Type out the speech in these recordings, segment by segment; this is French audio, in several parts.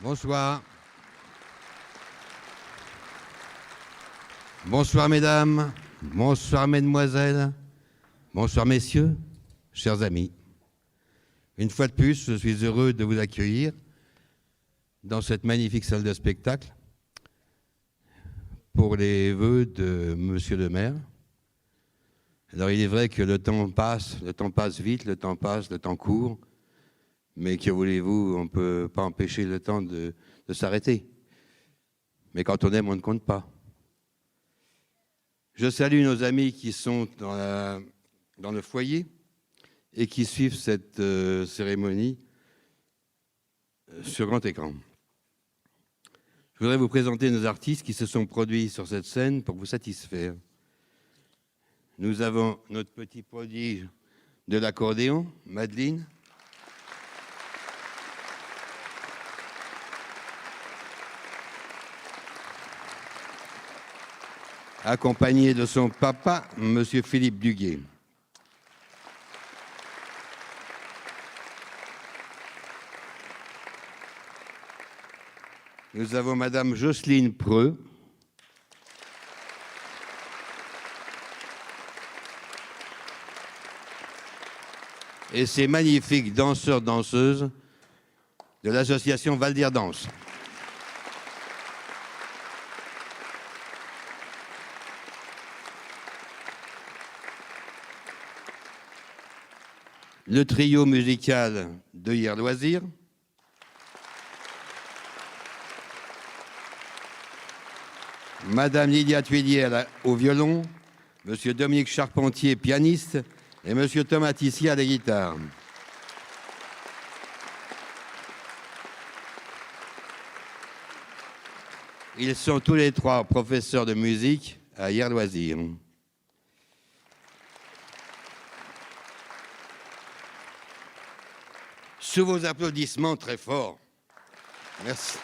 Bonsoir. Bonsoir mesdames, bonsoir mesdemoiselles, bonsoir messieurs, chers amis. Une fois de plus, je suis heureux de vous accueillir dans cette magnifique salle de spectacle pour les vœux de Monsieur le maire. Alors il est vrai que le temps passe vite, le temps passe, le temps court, mais que voulez-vous, on ne peut pas empêcher le temps de s'arrêter. Mais quand on aime, on ne compte pas. Je salue nos amis qui sont dans le foyer et qui suivent cette cérémonie sur grand écran. Je voudrais vous présenter nos artistes qui se sont produits sur cette scène pour vous satisfaire. Nous avons notre petit prodige de l'accordéon, Madeleine. Accompagné de son papa, M. Philippe Duguet. Nous avons Mme Jocelyne Preux. Et ces magnifiques danseurs-danseuses de l'association Valdir Danse. Le trio musical de Hier Loisirs. Madame Lydia Tuillier au violon, Monsieur Dominique Charpentier, pianiste, et Monsieur Thomas Tissier à la guitare. Ils sont tous les trois professeurs de musique à Hier Loisirs. Sous vos applaudissements très forts. Merci.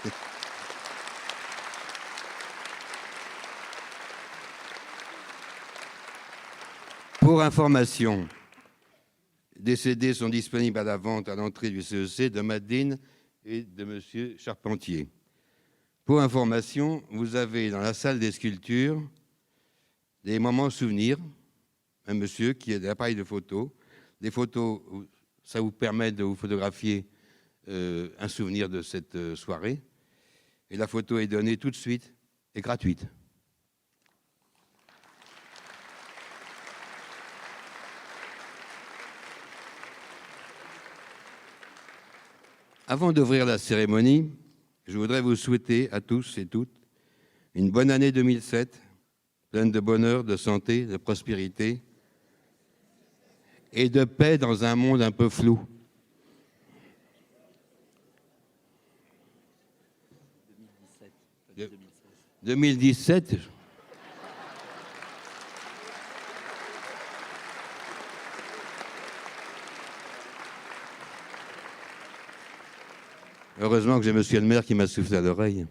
Pour information, des CD sont disponibles à la vente à l'entrée du CEC de Madeleine et de M. Charpentier. Pour information, vous avez dans la salle des sculptures des moments souvenirs, un monsieur qui a des appareils de photo. Des photos, ça vous permet de vous photographier un souvenir de cette soirée. Et la photo est donnée tout de suite et gratuite. Avant d'ouvrir la cérémonie, je voudrais vous souhaiter à tous et toutes une bonne année 2007, pleine de bonheur, de santé, de prospérité et de paix dans un monde un peu flou. 2017. Heureusement que j'ai monsieur le maire qui m'a soufflé à l'oreille.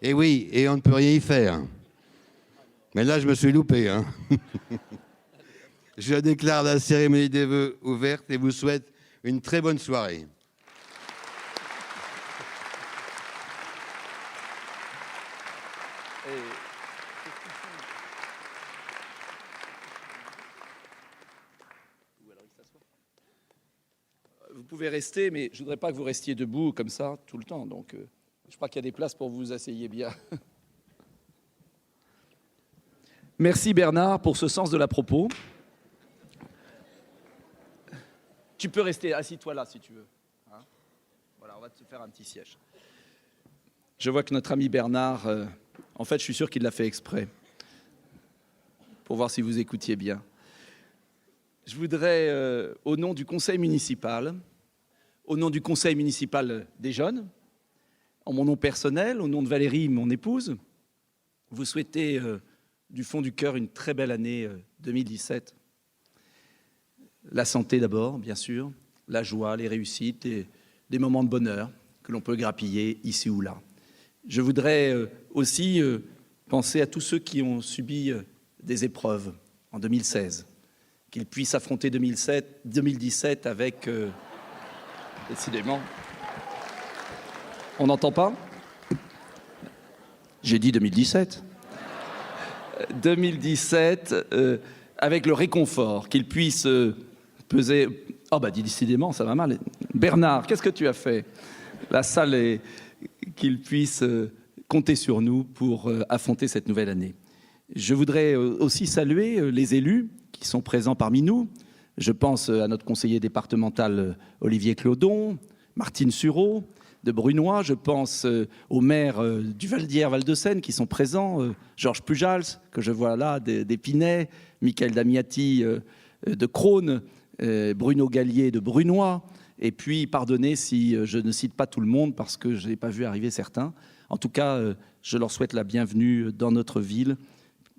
Et oui, et on ne peut rien y faire. Mais là, je me suis loupé. Hein. Je déclare la cérémonie des vœux ouverte et vous souhaite une très bonne soirée. Vous pouvez rester, mais je ne voudrais pas que vous restiez debout comme ça tout le temps. Donc, je crois qu'il y a des places pour que vous vous asseyez bien. Merci Bernard pour ce sens de la propos. Tu peux rester, assis-toi là si tu veux. Hein, voilà, on va te faire un petit siège. Je vois que notre ami Bernard, en fait, je suis sûr qu'il l'a fait exprès, pour voir si vous écoutiez bien. Je voudrais, au nom du conseil municipal, des jeunes, en mon nom personnel, au nom de Valérie, mon épouse, vous souhaiter du fond du cœur une très belle année 2017. La santé d'abord, bien sûr, la joie, les réussites et des moments de bonheur que l'on peut grappiller ici ou là. Je voudrais aussi penser à tous ceux qui ont subi des épreuves en 2016, qu'ils puissent affronter 2017 avec Décidément. On n'entend pas? J'ai dit 2017. 2017, avec le réconfort qu'il puisse peser... Oh bah décidément, ça va mal. Bernard, qu'est-ce que tu as fait? La salle est... Qu'il puisse compter sur nous pour affronter cette nouvelle année. Je voudrais aussi saluer les élus qui sont présents parmi nous. Je pense à notre conseiller départemental Olivier Clodon, Martine Sureau, de Brunois. Je pense aux maires du Val-d'Hier, Val-de-Seine qui sont présents, Georges Pujals, que je vois là, d'Épinay, Michael Damiati de Crône, Bruno Gallier de Brunois. Et puis, pardonnez si je ne cite pas tout le monde parce que je n'ai pas vu arriver certains. En tout cas, je leur souhaite la bienvenue dans notre ville,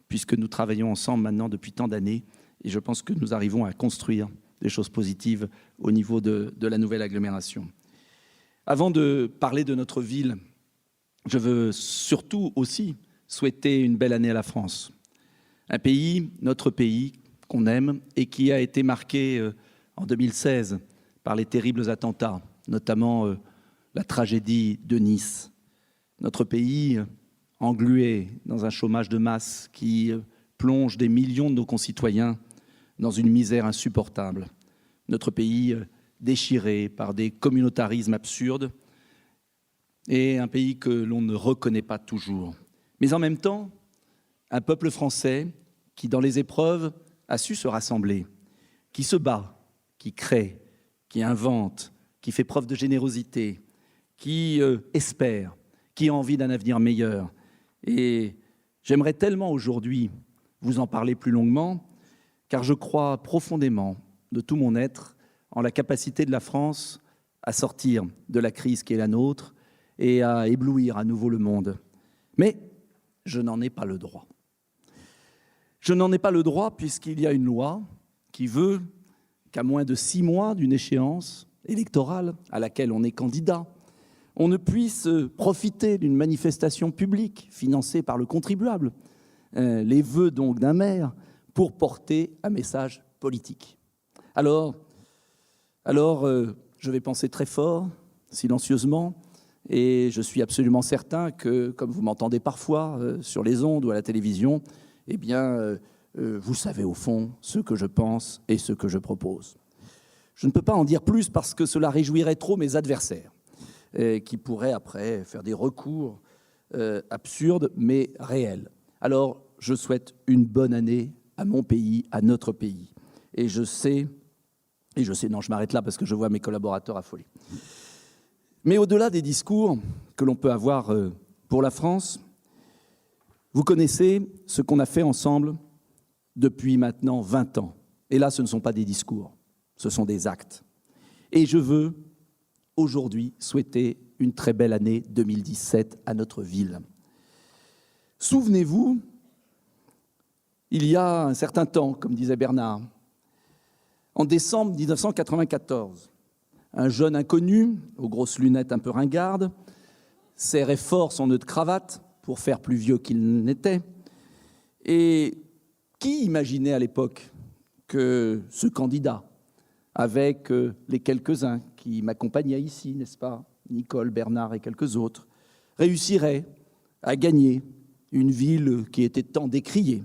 puisque nous travaillons ensemble maintenant depuis tant d'années. Et je pense que nous arrivons à construire des choses positives au niveau de la nouvelle agglomération. Avant de parler de notre ville, je veux surtout aussi souhaiter une belle année à la France. Un pays, notre pays, qu'on aime et qui a été marqué en 2016 par les terribles attentats, notamment la tragédie de Nice. Notre pays englué dans un chômage de masse qui plonge des millions de nos concitoyens dans une misère insupportable. Notre pays déchiré par des communautarismes absurdes et un pays que l'on ne reconnaît pas toujours. Mais en même temps, un peuple français qui, dans les épreuves, a su se rassembler, qui se bat, qui crée, qui invente, qui fait preuve de générosité, qui espère, qui a envie d'un avenir meilleur. Et j'aimerais tellement aujourd'hui vous en parler plus longuement, car je crois profondément, de tout mon être, en la capacité de la France à sortir de la crise qui est la nôtre et à éblouir à nouveau le monde. Mais je n'en ai pas le droit. Je n'en ai pas le droit puisqu'il y a une loi qui veut qu'à moins de 6 mois d'une échéance électorale à laquelle on est candidat, on ne puisse profiter d'une manifestation publique financée par le contribuable, les vœux donc d'un maire, pour porter un message politique. Alors, je vais penser très fort, silencieusement, et je suis absolument certain que, comme vous m'entendez parfois sur les ondes ou à la télévision, eh bien, vous savez au fond ce que je pense et ce que je propose. Je ne peux pas en dire plus parce que cela réjouirait trop mes adversaires, qui pourraient après faire des recours absurdes mais réels. Alors, je souhaite une bonne année à mon pays, à notre pays. Et je sais, non, je m'arrête là parce que je vois mes collaborateurs affolés. Mais au-delà des discours que l'on peut avoir pour la France, vous connaissez ce qu'on a fait ensemble depuis maintenant 20 ans. Et là, ce ne sont pas des discours, ce sont des actes. Et je veux aujourd'hui souhaiter une très belle année 2017 à notre ville. Souvenez-vous, il y a un certain temps, comme disait Bernard, en décembre 1994, un jeune inconnu, aux grosses lunettes un peu ringardes, serrait fort son nœud de cravate pour faire plus vieux qu'il n'était. Et qui imaginait à l'époque que ce candidat, avec les quelques-uns qui m'accompagnaient ici, n'est-ce pas, Nicole, Bernard et quelques autres, réussirait à gagner une ville qui était tant décriée,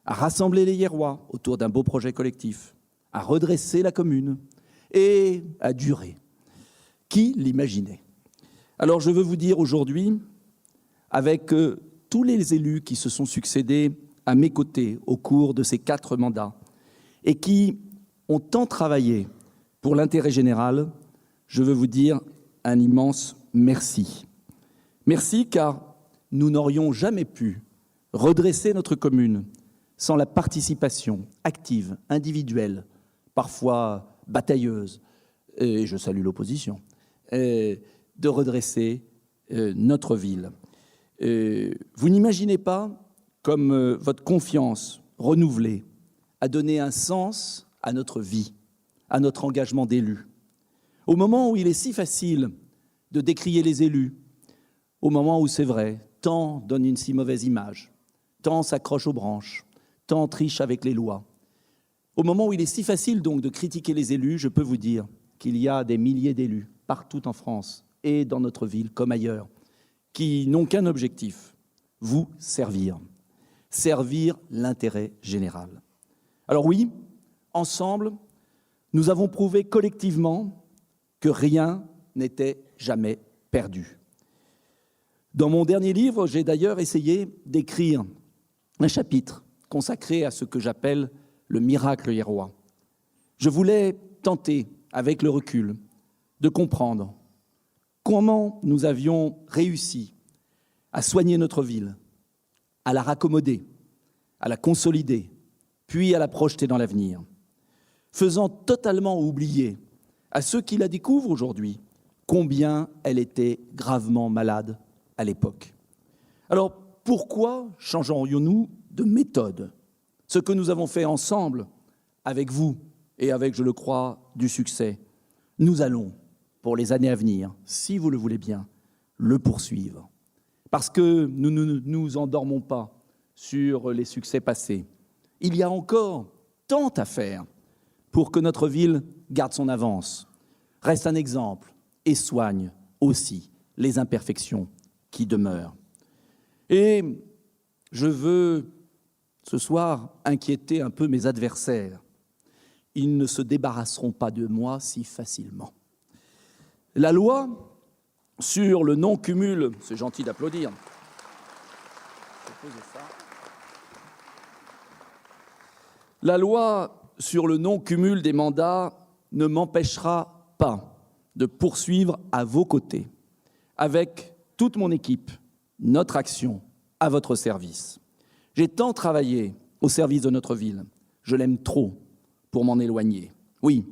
à rassembler les Hiérois autour d'un beau projet collectif, à redresser la commune et à durer. Qui l'imaginait? Alors je veux vous dire aujourd'hui, avec tous les élus qui se sont succédés à mes côtés au cours de ces 4 mandats et qui ont tant travaillé pour l'intérêt général, je veux vous dire un immense merci. Merci car nous n'aurions jamais pu redresser notre commune sans la participation active, individuelle, parfois batailleuse, et je salue l'opposition, de redresser notre ville. Vous n'imaginez pas comme votre confiance renouvelée a donné un sens à notre vie, à notre engagement d'élu. Au moment où il est si facile de décrier les élus, au moment où c'est vrai, tant donne une si mauvaise image, tant s'accroche aux branches, tant triche avec les lois. Au moment où il est si facile donc de critiquer les élus, je peux vous dire qu'il y a des milliers d'élus partout en France et dans notre ville comme ailleurs qui n'ont qu'un objectif, vous servir. Servir l'intérêt général. Alors oui, ensemble, nous avons prouvé collectivement que rien n'était jamais perdu. Dans mon dernier livre, j'ai d'ailleurs essayé d'écrire un chapitre consacré à ce que j'appelle le miracle hiérois. Je voulais tenter, avec le recul, de comprendre comment nous avions réussi à soigner notre ville, à la raccommoder, à la consolider, puis à la projeter dans l'avenir, faisant totalement oublier à ceux qui la découvrent aujourd'hui combien elle était gravement malade à l'époque. Alors, pourquoi changerions-nous de méthode? Ce que nous avons fait ensemble, avec vous, et avec, je le crois, du succès, nous allons, pour les années à venir, si vous le voulez bien, le poursuivre. Parce que nous ne nous endormons pas sur les succès passés. Il y a encore tant à faire pour que notre ville garde son avance, reste un exemple et soigne aussi les imperfections qui demeurent. Et je veux ce soir inquiéter un peu mes adversaires. Ils ne se débarrasseront pas de moi si facilement. La loi sur le non-cumul, c'est gentil d'applaudir. La loi sur le non-cumul des mandats ne m'empêchera pas de poursuivre à vos côtés, avec toute mon équipe, notre action à votre service. J'ai tant travaillé au service de notre ville, je l'aime trop pour m'en éloigner. Oui,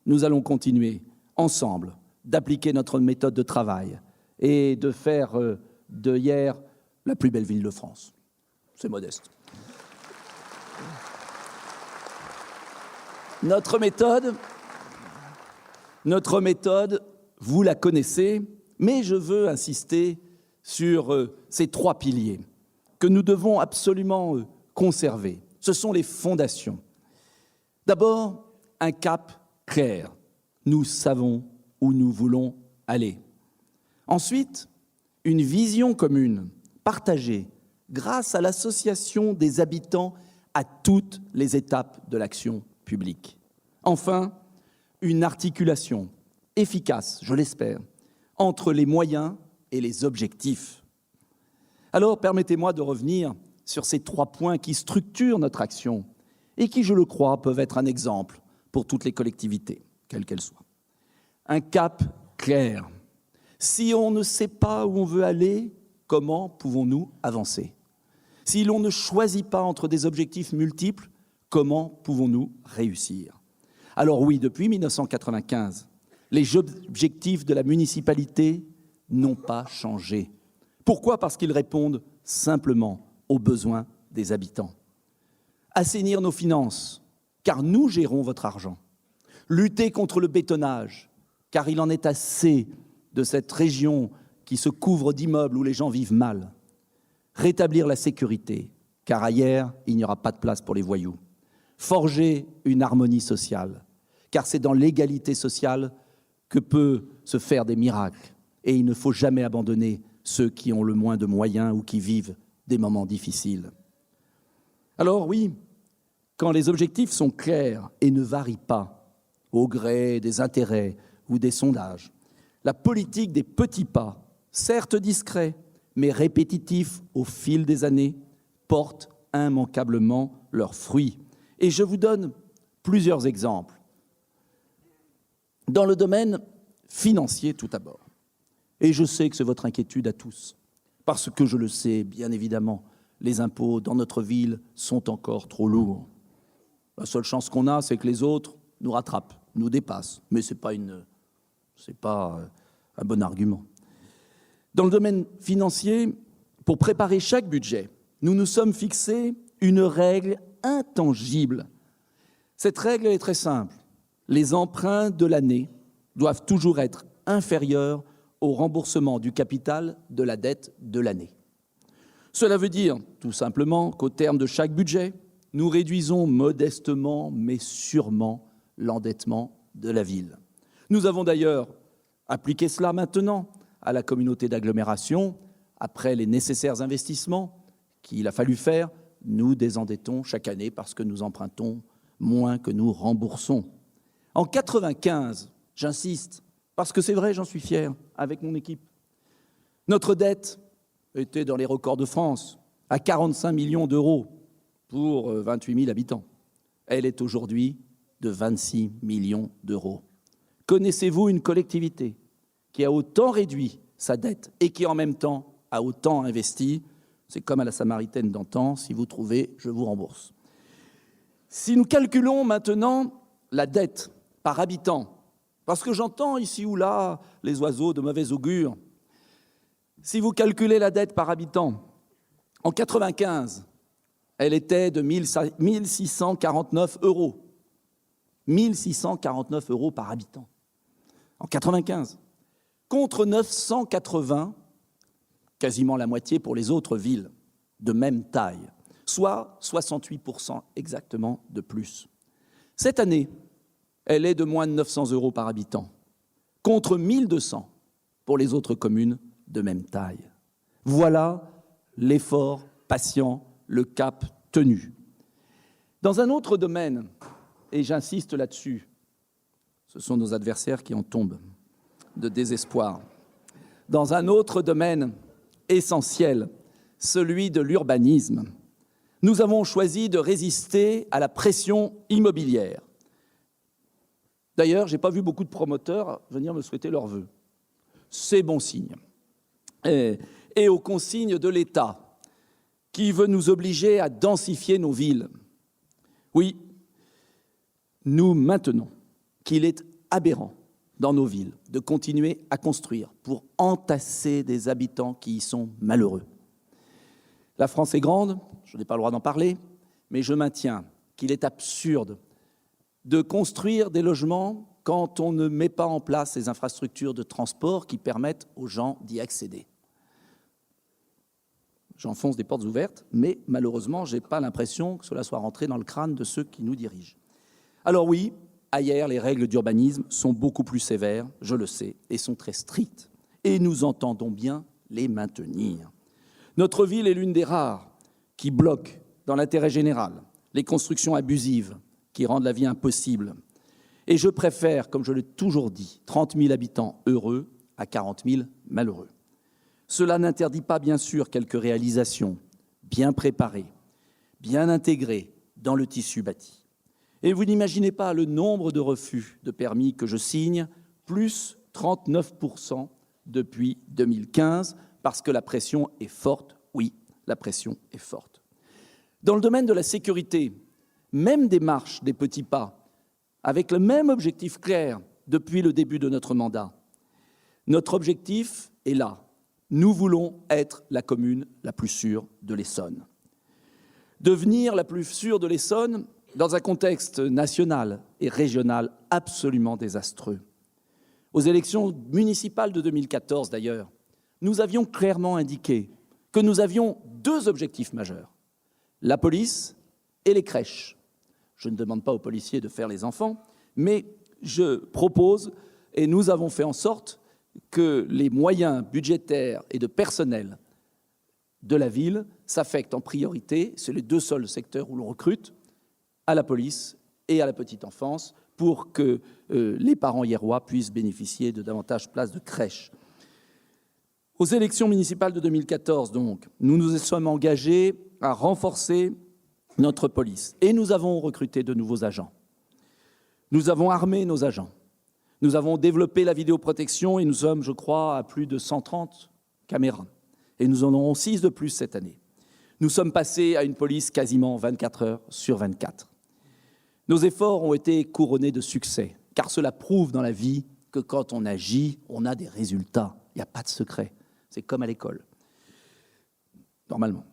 nous allons continuer ensemble d'appliquer notre méthode de travail et de faire de Hyères la plus belle ville de France. C'est modeste. Notre méthode, vous la connaissez, mais je veux insister sur ces 3 piliers que nous devons absolument conserver. Ce sont les fondations. D'abord, un cap clair. Nous savons où nous voulons aller. Ensuite, une vision commune, partagée, grâce à l'association des habitants à toutes les étapes de l'action publique. Enfin, une articulation efficace, je l'espère, entre les moyens et les objectifs. Alors, permettez-moi de revenir sur ces 3 points qui structurent notre action et qui, je le crois, peuvent être un exemple pour toutes les collectivités, quelles qu'elles soient. Un cap clair. Si on ne sait pas où on veut aller, comment pouvons-nous avancer? Si l'on ne choisit pas entre des objectifs multiples, comment pouvons-nous réussir? Alors oui, depuis 1995, les objectifs de la municipalité n'ont pas changé. Pourquoi? Parce qu'ils répondent simplement aux besoins des habitants. Assainir nos finances, car nous gérons votre argent. Lutter contre le bétonnage, car il en est assez de cette région qui se couvre d'immeubles où les gens vivent mal. Rétablir la sécurité, car ailleurs, il n'y aura pas de place pour les voyous. Forger une harmonie sociale, car c'est dans l'égalité sociale que peut se faire des miracles. Et il ne faut jamais abandonner ceux qui ont le moins de moyens ou qui vivent des moments difficiles. Alors oui, quand les objectifs sont clairs et ne varient pas au gré des intérêts ou des sondages, la politique des petits pas, certes discrets, mais répétitifs au fil des années, porte immanquablement leurs fruits. Et je vous donne plusieurs exemples. Dans le domaine financier, tout d'abord. Et je sais que c'est votre inquiétude à tous, parce que je le sais, bien évidemment, les impôts dans notre ville sont encore trop lourds. La seule chance qu'on a, c'est que les autres nous rattrapent, nous dépassent. Mais ce n'est pas un bon argument. Dans le domaine financier, pour préparer chaque budget, nous nous sommes fixés une règle intangible. Cette règle est très simple. Les emprunts de l'année doivent toujours être inférieurs au remboursement du capital de la dette de l'année. Cela veut dire, tout simplement, qu'au terme de chaque budget, nous réduisons modestement, mais sûrement, l'endettement de la ville. Nous avons d'ailleurs appliqué cela maintenant à la communauté d'agglomération. Après les nécessaires investissements qu'il a fallu faire, nous désendettons chaque année parce que nous empruntons moins que nous remboursons. En 1995, j'insiste, parce que c'est vrai, j'en suis fier, avec mon équipe, notre dette était dans les records de France, à 45 millions d'euros pour 28 000 habitants. Elle est aujourd'hui de 26 millions d'euros. Connaissez-vous une collectivité qui a autant réduit sa dette et qui, en même temps, a autant investi? C'est comme à la Samaritaine d'antan, si vous trouvez, je vous rembourse. Si nous calculons maintenant la dette par habitant, parce que j'entends ici ou là les oiseaux de mauvais augure, si vous calculez la dette par habitant, en 1995, elle était de 1 649 euros. 1 649 euros par habitant. En 1995. Contre 980, quasiment la moitié pour les autres villes de même taille, soit 68% exactement de plus. Cette année, elle est de moins de 900 euros par habitant, contre 1 200 pour les autres communes de même taille. Voilà l'effort patient, le cap tenu. Dans un autre domaine, et j'insiste là-dessus, ce sont nos adversaires qui en tombent de désespoir. Dans un autre domaine essentiel, celui de l'urbanisme, nous avons choisi de résister à la pression immobilière. D'ailleurs, je n'ai pas vu beaucoup de promoteurs venir me souhaiter leurs vœux. C'est bon signe. Et aux consignes de l'État, qui veut nous obliger à densifier nos villes. Oui, nous maintenons qu'il est aberrant dans nos villes de continuer à construire pour entasser des habitants qui y sont malheureux. La France est grande, je n'ai pas le droit d'en parler, mais je maintiens qu'il est absurde de construire des logements quand on ne met pas en place les infrastructures de transport qui permettent aux gens d'y accéder. J'enfonce des portes ouvertes, mais malheureusement, je n'ai pas l'impression que cela soit rentré dans le crâne de ceux qui nous dirigent. Alors oui, ailleurs, les règles d'urbanisme sont beaucoup plus sévères, je le sais, et sont très strictes. Et nous entendons bien les maintenir. Notre ville est l'une des rares qui bloque, dans l'intérêt général, les constructions abusives qui rendent la vie impossible. Et je préfère, comme je l'ai toujours dit, 30 000 habitants heureux à 40 000 malheureux. Cela n'interdit pas, bien sûr, quelques réalisations bien préparées, bien intégrées dans le tissu bâti. Et vous n'imaginez pas le nombre de refus de permis que je signe, plus 39% depuis 2015, parce que la pression est forte. Oui, la pression est forte. Dans le domaine de la sécurité, même démarche des petits pas, avec le même objectif clair depuis le début de notre mandat. Notre objectif est là. Nous voulons être la commune la plus sûre de l'Essonne. Devenir la plus sûre de l'Essonne dans un contexte national et régional absolument désastreux. Aux élections municipales de 2014, d'ailleurs, nous avions clairement indiqué que nous avions deux objectifs majeurs, la police et les crèches. Je ne demande pas aux policiers de faire les enfants, mais je propose, et nous avons fait en sorte que les moyens budgétaires et de personnel de la ville s'affectent en priorité, c'est les deux seuls secteurs où l'on recrute, à la police et à la petite enfance, pour que les parents hiérois puissent bénéficier de davantage de places de crèche. Aux élections municipales de 2014, donc, nous nous sommes engagés à renforcer notre police et nous avons recruté de nouveaux agents. Nous avons armé nos agents. Nous avons développé la vidéoprotection et nous sommes, je crois, à plus de 130 caméras. Et nous en aurons 6 de plus cette année. Nous sommes passés à une police quasiment 24 heures sur 24. Nos efforts ont été couronnés de succès, car cela prouve dans la vie que quand on agit, on a des résultats. Il n'y a pas de secret. C'est comme à l'école, normalement.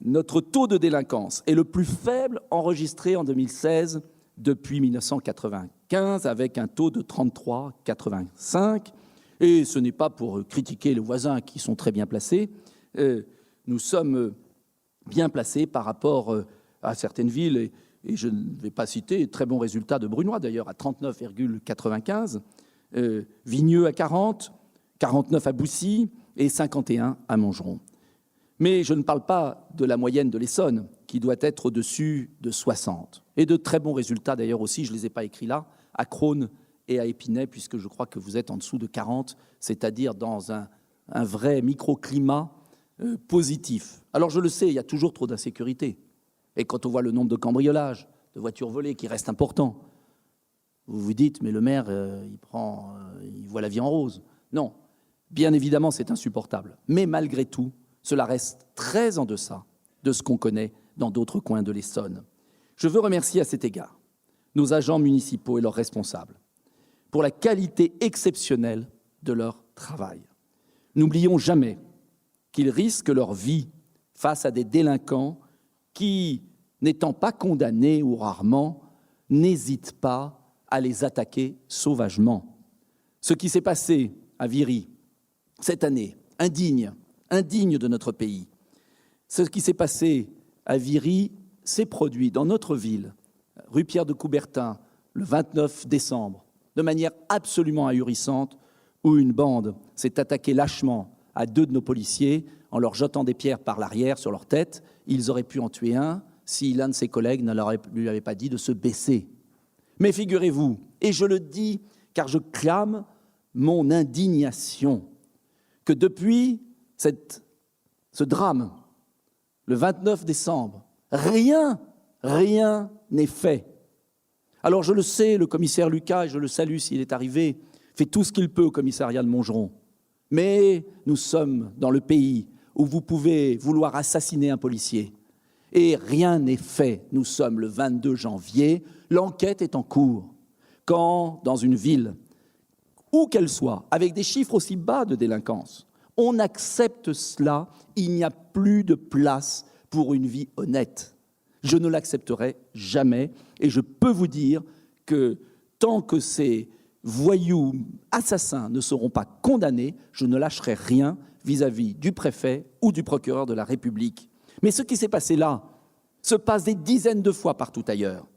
Notre taux de délinquance est le plus faible enregistré en 2016 depuis 1995, avec un taux de 33,85. Et ce n'est pas pour critiquer les voisins qui sont très bien placés. Nous sommes bien placés par rapport à certaines villes. et je ne vais pas citer, très bons résultats de Brunois d'ailleurs, à 39,95, Vigneux à 40, 49 à Boussy et 51 à Montgeron. Mais je ne parle pas de la moyenne de l'Essonne, qui doit être au-dessus de 60. Et de très bons résultats d'ailleurs aussi, je ne les ai pas écrits là, à Crosne et à Épinay, puisque je crois que vous êtes en dessous de 40, c'est-à-dire dans un vrai microclimat positif. Alors je le sais, il y a toujours trop d'insécurité. Et quand on voit le nombre de cambriolages, de voitures volées qui reste important, vous vous dites, mais le maire, il voit la vie en rose. Non, bien évidemment, c'est insupportable. Mais malgré tout, cela reste très en deçà de ce qu'on connaît dans d'autres coins de l'Essonne. Je veux remercier à cet égard nos agents municipaux et leurs responsables pour la qualité exceptionnelle de leur travail. N'oublions jamais qu'ils risquent leur vie face à des délinquants qui, n'étant pas condamnés ou rarement, n'hésitent pas à les attaquer sauvagement. Ce qui s'est passé à Viry cette année, indigne de notre pays. Ce qui s'est passé à Viry s'est produit dans notre ville, rue Pierre de Coubertin, le 29 décembre, de manière absolument ahurissante, où une bande s'est attaquée lâchement à 2 de nos policiers en leur jetant des pierres par l'arrière sur leur tête. Ils auraient pu en tuer un si l'un de ses collègues ne lui avait pas dit de se baisser. Mais figurez-vous, et je le dis car je clame mon indignation, que depuis ce drame, le 29 décembre, rien n'est fait. Alors je le sais, le commissaire Lucas, et je le salue s'il est arrivé, fait tout ce qu'il peut au commissariat de Montgeron. Mais nous sommes dans le pays où vous pouvez vouloir assassiner un policier. Et rien n'est fait. Nous sommes le 22 janvier, l'enquête est en cours. Quand, dans une ville, où qu'elle soit, avec des chiffres aussi bas de délinquance, on accepte cela, il n'y a plus de place pour une vie honnête. Je ne l'accepterai jamais et je peux vous dire que tant que ces voyous assassins ne seront pas condamnés, je ne lâcherai rien vis-à-vis du préfet ou du procureur de la République. Mais ce qui s'est passé là se passe des dizaines de fois partout ailleurs.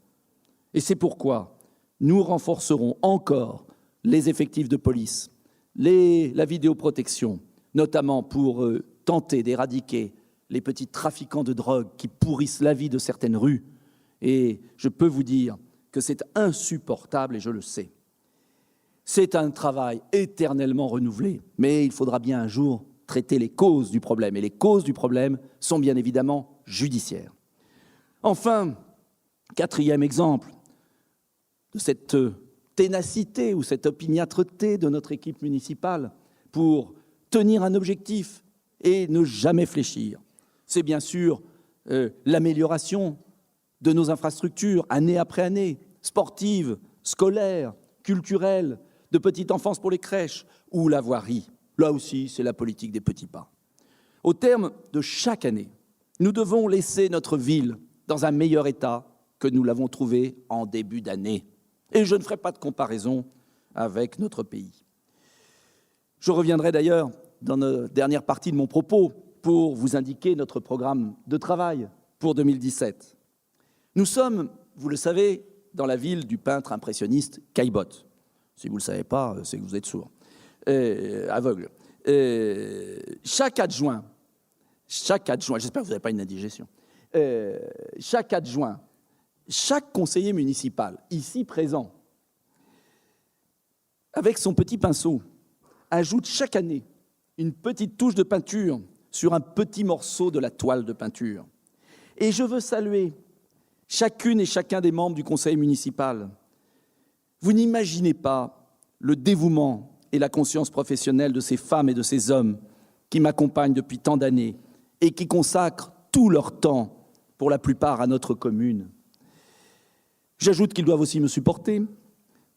Et c'est pourquoi nous renforcerons encore les effectifs de police, la vidéoprotection, notamment pour tenter d'éradiquer les petits trafiquants de drogue qui pourrissent la vie de certaines rues. Et je peux vous dire que c'est insupportable et je le sais. C'est un travail éternellement renouvelé, mais il faudra bien un jour traiter les causes du problème. Et les causes du problème sont bien évidemment judiciaires. Enfin, 4e exemple de cette ténacité ou cette opiniâtreté de notre équipe municipale pour tenir un objectif et ne jamais fléchir. C'est bien sûr l'amélioration de nos infrastructures, année après année, sportives, scolaires, culturelles, de petite enfance pour les crèches ou la voirie. Là aussi, c'est la politique des petits pas. Au terme de chaque année, nous devons laisser notre ville dans un meilleur état que nous l'avons trouvé en début d'année. Et je ne ferai pas de comparaison avec notre pays. Je reviendrai d'ailleurs dans la dernière partie de mon propos pour vous indiquer notre programme de travail pour 2017. Nous sommes, vous le savez, dans la ville du peintre impressionniste Caillebotte. Si vous ne le savez pas, c'est que vous êtes sourd, aveugle. Chaque adjoint, j'espère que vous n'avez pas une indigestion, chaque adjoint, chaque conseiller municipal, ici présent, avec son petit pinceau, ajoute chaque année une petite touche de peinture sur un petit morceau de la toile de peinture. Et je veux saluer chacune et chacun des membres du conseil municipal. Vous n'imaginez pas le dévouement et la conscience professionnelle de ces femmes et de ces hommes qui m'accompagnent depuis tant d'années et qui consacrent tout leur temps, pour la plupart, à notre commune. J'ajoute qu'ils doivent aussi me supporter,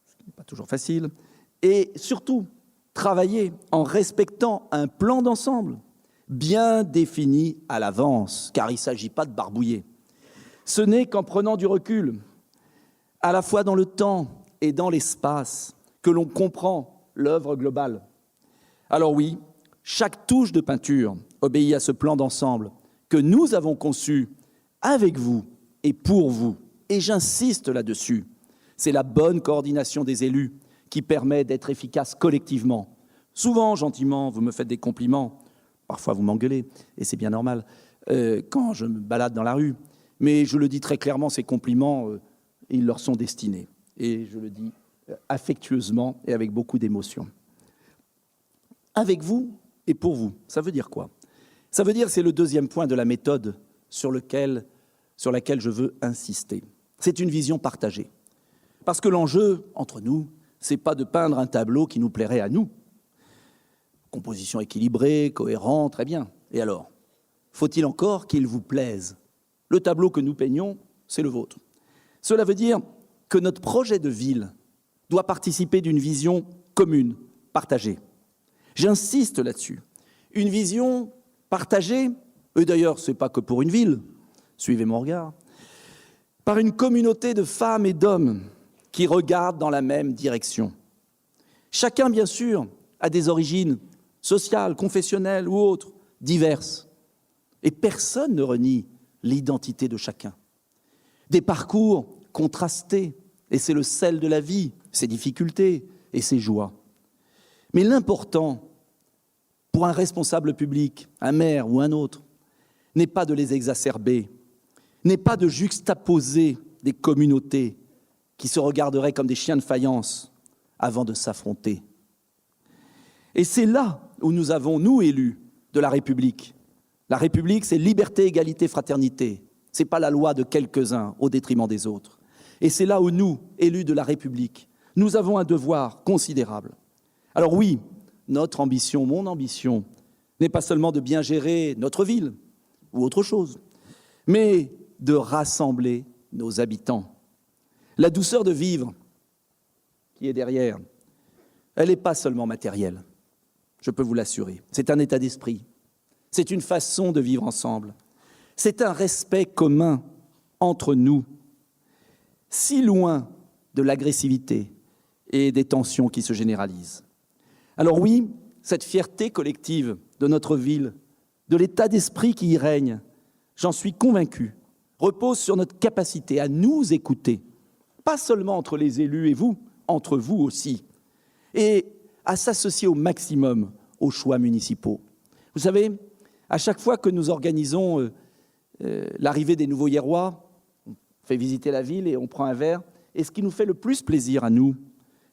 ce qui n'est pas toujours facile, et surtout travailler en respectant un plan d'ensemble bien défini à l'avance, car il ne s'agit pas de barbouiller. Ce n'est qu'en prenant du recul, à la fois dans le temps et dans l'espace, que l'on comprend l'œuvre globale. Alors oui, chaque touche de peinture obéit à ce plan d'ensemble que nous avons conçu avec vous et pour vous. et j'insiste là-dessus, c'est la bonne coordination des élus qui permet d'être efficace collectivement. Souvent, gentiment, vous me faites des compliments, parfois vous m'engueulez, et c'est bien normal, quand je me balade dans la rue. Mais je le dis très clairement, ces compliments, ils leur sont destinés. Et je le dis affectueusement et avec beaucoup d'émotion. Avec vous et pour vous, ça veut dire quoi? Ça veut dire, c'est le deuxième point de la méthode sur laquelle je veux insister. C'est une vision partagée. Parce que l'enjeu, entre nous, c'est pas de peindre un tableau qui nous plairait à nous. Composition équilibrée, cohérente, très bien. Et alors? Faut-il encore qu'il vous plaise? Le tableau que nous peignons, c'est le vôtre. Cela veut dire que notre projet de ville doit participer d'une vision commune, partagée. J'insiste là-dessus. Une vision partagée, et d'ailleurs, ce n'est pas que pour une ville, suivez mon regard, par une communauté de femmes et d'hommes qui regardent dans la même direction. Chacun, bien sûr, a des origines sociales, confessionnelles ou autres, diverses. Et personne ne renie l'identité de chacun. Des parcours contrastés, et c'est le sel de la vie, ses difficultés et ses joies. Mais l'important, pour un responsable public, un maire ou un autre, n'est pas de les exacerber, n'est pas de juxtaposer des communautés qui se regarderaient comme des chiens de faïence avant de s'affronter. Et c'est là où nous avons, nous, élus de la République. La République, c'est liberté, égalité, fraternité. Ce n'est pas la loi de quelques-uns au détriment des autres. Et c'est là où nous, élus de la République, nous avons un devoir considérable. Alors oui, notre ambition, mon ambition, n'est pas seulement de bien gérer notre ville ou autre chose, mais de rassembler nos habitants. La douceur de vivre qui est derrière, elle n'est pas seulement matérielle, je peux vous l'assurer. C'est un état d'esprit, c'est une façon de vivre ensemble, c'est un respect commun entre nous, si loin de l'agressivité et des tensions qui se généralisent. Alors oui, cette fierté collective de notre ville, de l'état d'esprit qui y règne, j'en suis convaincu, repose sur notre capacité à nous écouter, pas seulement entre les élus et vous, entre vous aussi, et à s'associer au maximum aux choix municipaux. Vous savez, à chaque fois que nous organisons l'arrivée des nouveaux Hyérois, on fait visiter la ville et on prend un verre, et ce qui nous fait le plus plaisir à nous,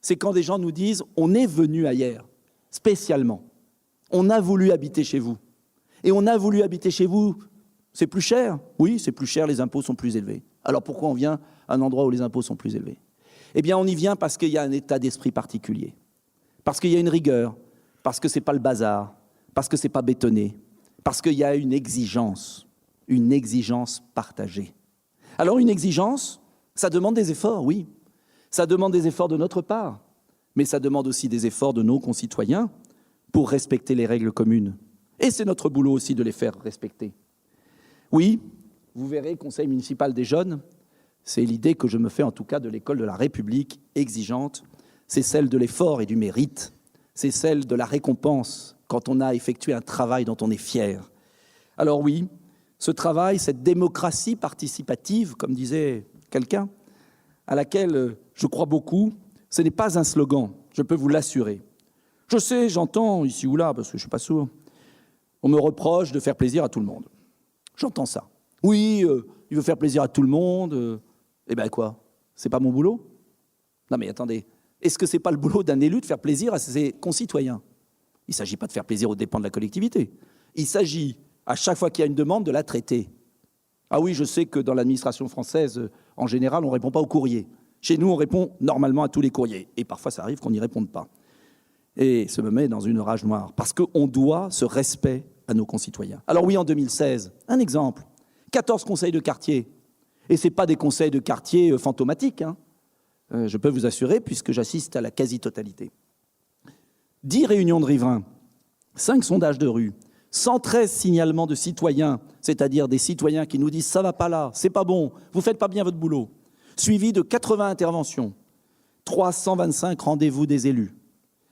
c'est quand des gens nous disent « on est venu à Hyères, spécialement, on a voulu habiter chez vous, et on a voulu habiter chez vous, c'est plus cher ?» Oui, c'est plus cher, les impôts sont plus élevés. Alors pourquoi on vient à un endroit où les impôts sont plus élevés? Eh bien, on y vient parce qu'il y a un état d'esprit particulier, parce qu'il y a une rigueur, parce que ce n'est pas le bazar, parce que ce n'est pas bétonné, parce qu'il y a une exigence partagée. Alors une exigence, ça demande des efforts, oui. Ça demande des efforts de notre part, mais ça demande aussi des efforts de nos concitoyens pour respecter les règles communes. Et c'est notre boulot aussi de les faire respecter. Oui, vous verrez, Conseil municipal des jeunes, c'est l'idée que je me fais en tout cas de l'école de la République exigeante, c'est celle de l'effort et du mérite, c'est celle de la récompense quand on a effectué un travail dont on est fier. Alors oui, ce travail, cette démocratie participative, comme disait quelqu'un, à laquelle je crois beaucoup, ce n'est pas un slogan, je peux vous l'assurer. Je sais, j'entends ici ou là, parce que je ne suis pas sourd, on me reproche de faire plaisir à tout le monde. J'entends ça. Oui, il veut faire plaisir à tout le monde. Eh bien quoi? C'est pas mon boulot? Non mais attendez, est-ce que c'est pas le boulot d'un élu de faire plaisir à ses concitoyens? Il ne s'agit pas de faire plaisir aux dépens de la collectivité. Il s'agit, à chaque fois qu'il y a une demande, de la traiter. Ah oui, je sais que dans l'administration française, en général, on ne répond pas aux courriers. Chez nous, on répond normalement à tous les courriers. Et parfois, ça arrive qu'on n'y réponde pas. Et se me met dans une rage noire. Parce qu'on doit ce respect à nos concitoyens. Alors oui, en 2016, un exemple, 14 conseils de quartier. Et ce n'est pas des conseils de quartier fantomatiques, hein. Je peux vous assurer, puisque j'assiste à la quasi-totalité. 10 réunions de riverains, 5 sondages de rue, 113 signalements de citoyens, c'est-à-dire des citoyens qui nous disent « ça ne va pas là, c'est pas bon, vous ne faites pas bien votre boulot », suivi de 80 interventions, 325 rendez-vous des élus,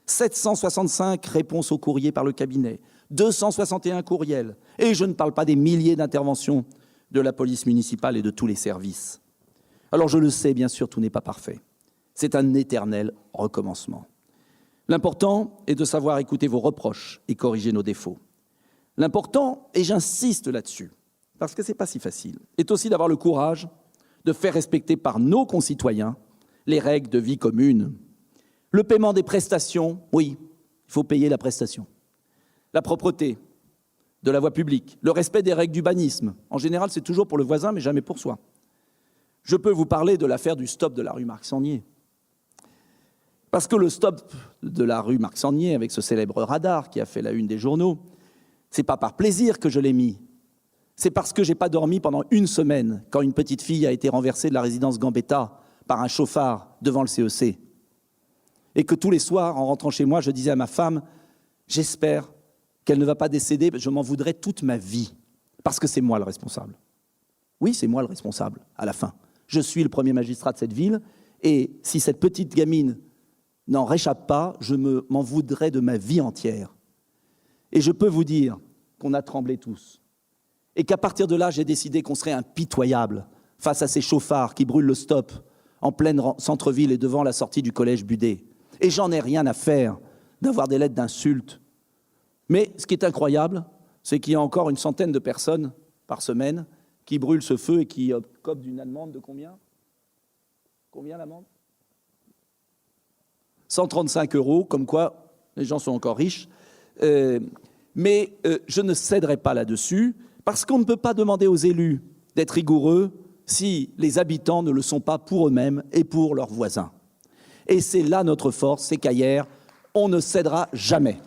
765 réponses aux courriers par le cabinet, 261 courriels, et je ne parle pas des milliers d'interventions de la police municipale et de tous les services. Alors je le sais, bien sûr, tout n'est pas parfait. C'est un éternel recommencement. L'important est de savoir écouter vos reproches et corriger nos défauts. L'important, et j'insiste là-dessus, parce que ce n'est pas si facile, est aussi d'avoir le courage de faire respecter par nos concitoyens les règles de vie commune. Le paiement des prestations, oui, il faut payer la prestation. La propreté de la voie publique, le respect des règles d'urbanisme. En général, c'est toujours pour le voisin, mais jamais pour soi. Je peux vous parler de l'affaire du stop de la rue Marc-Sangnier. Parce que le stop de la rue Marc-Sangnier, avec ce célèbre radar qui a fait la une des journaux, c'est pas par plaisir que je l'ai mis. C'est parce que j'ai pas dormi pendant une semaine quand une petite fille a été renversée de la résidence Gambetta par un chauffard devant le CEC. Et que tous les soirs, en rentrant chez moi, je disais à ma femme, j'espère qu'elle ne va pas décéder, je m'en voudrais toute ma vie, parce que c'est moi le responsable. Oui, c'est moi le responsable, à la fin. Je suis le premier magistrat de cette ville, et si cette petite gamine n'en réchappe pas, je m'en voudrais de ma vie entière. Et je peux vous dire qu'on a tremblé tous. Et qu'à partir de là, j'ai décidé qu'on serait impitoyable face à ces chauffards qui brûlent le stop en pleine centre-ville et devant la sortie du collège Budet. Et j'en ai rien à faire d'avoir des lettres d'insultes. Mais ce qui est incroyable, c'est qu'il y a encore une centaine de personnes par semaine qui brûlent ce feu et qui copent d'une amende de combien ? Combien l'amende ? 135 €, comme quoi les gens sont encore riches. Mais je ne céderai pas là-dessus, parce qu'on ne peut pas demander aux élus d'être rigoureux si les habitants ne le sont pas pour eux-mêmes et pour leurs voisins. Et c'est là notre force, c'est qu'ailleurs, on ne cédera jamais.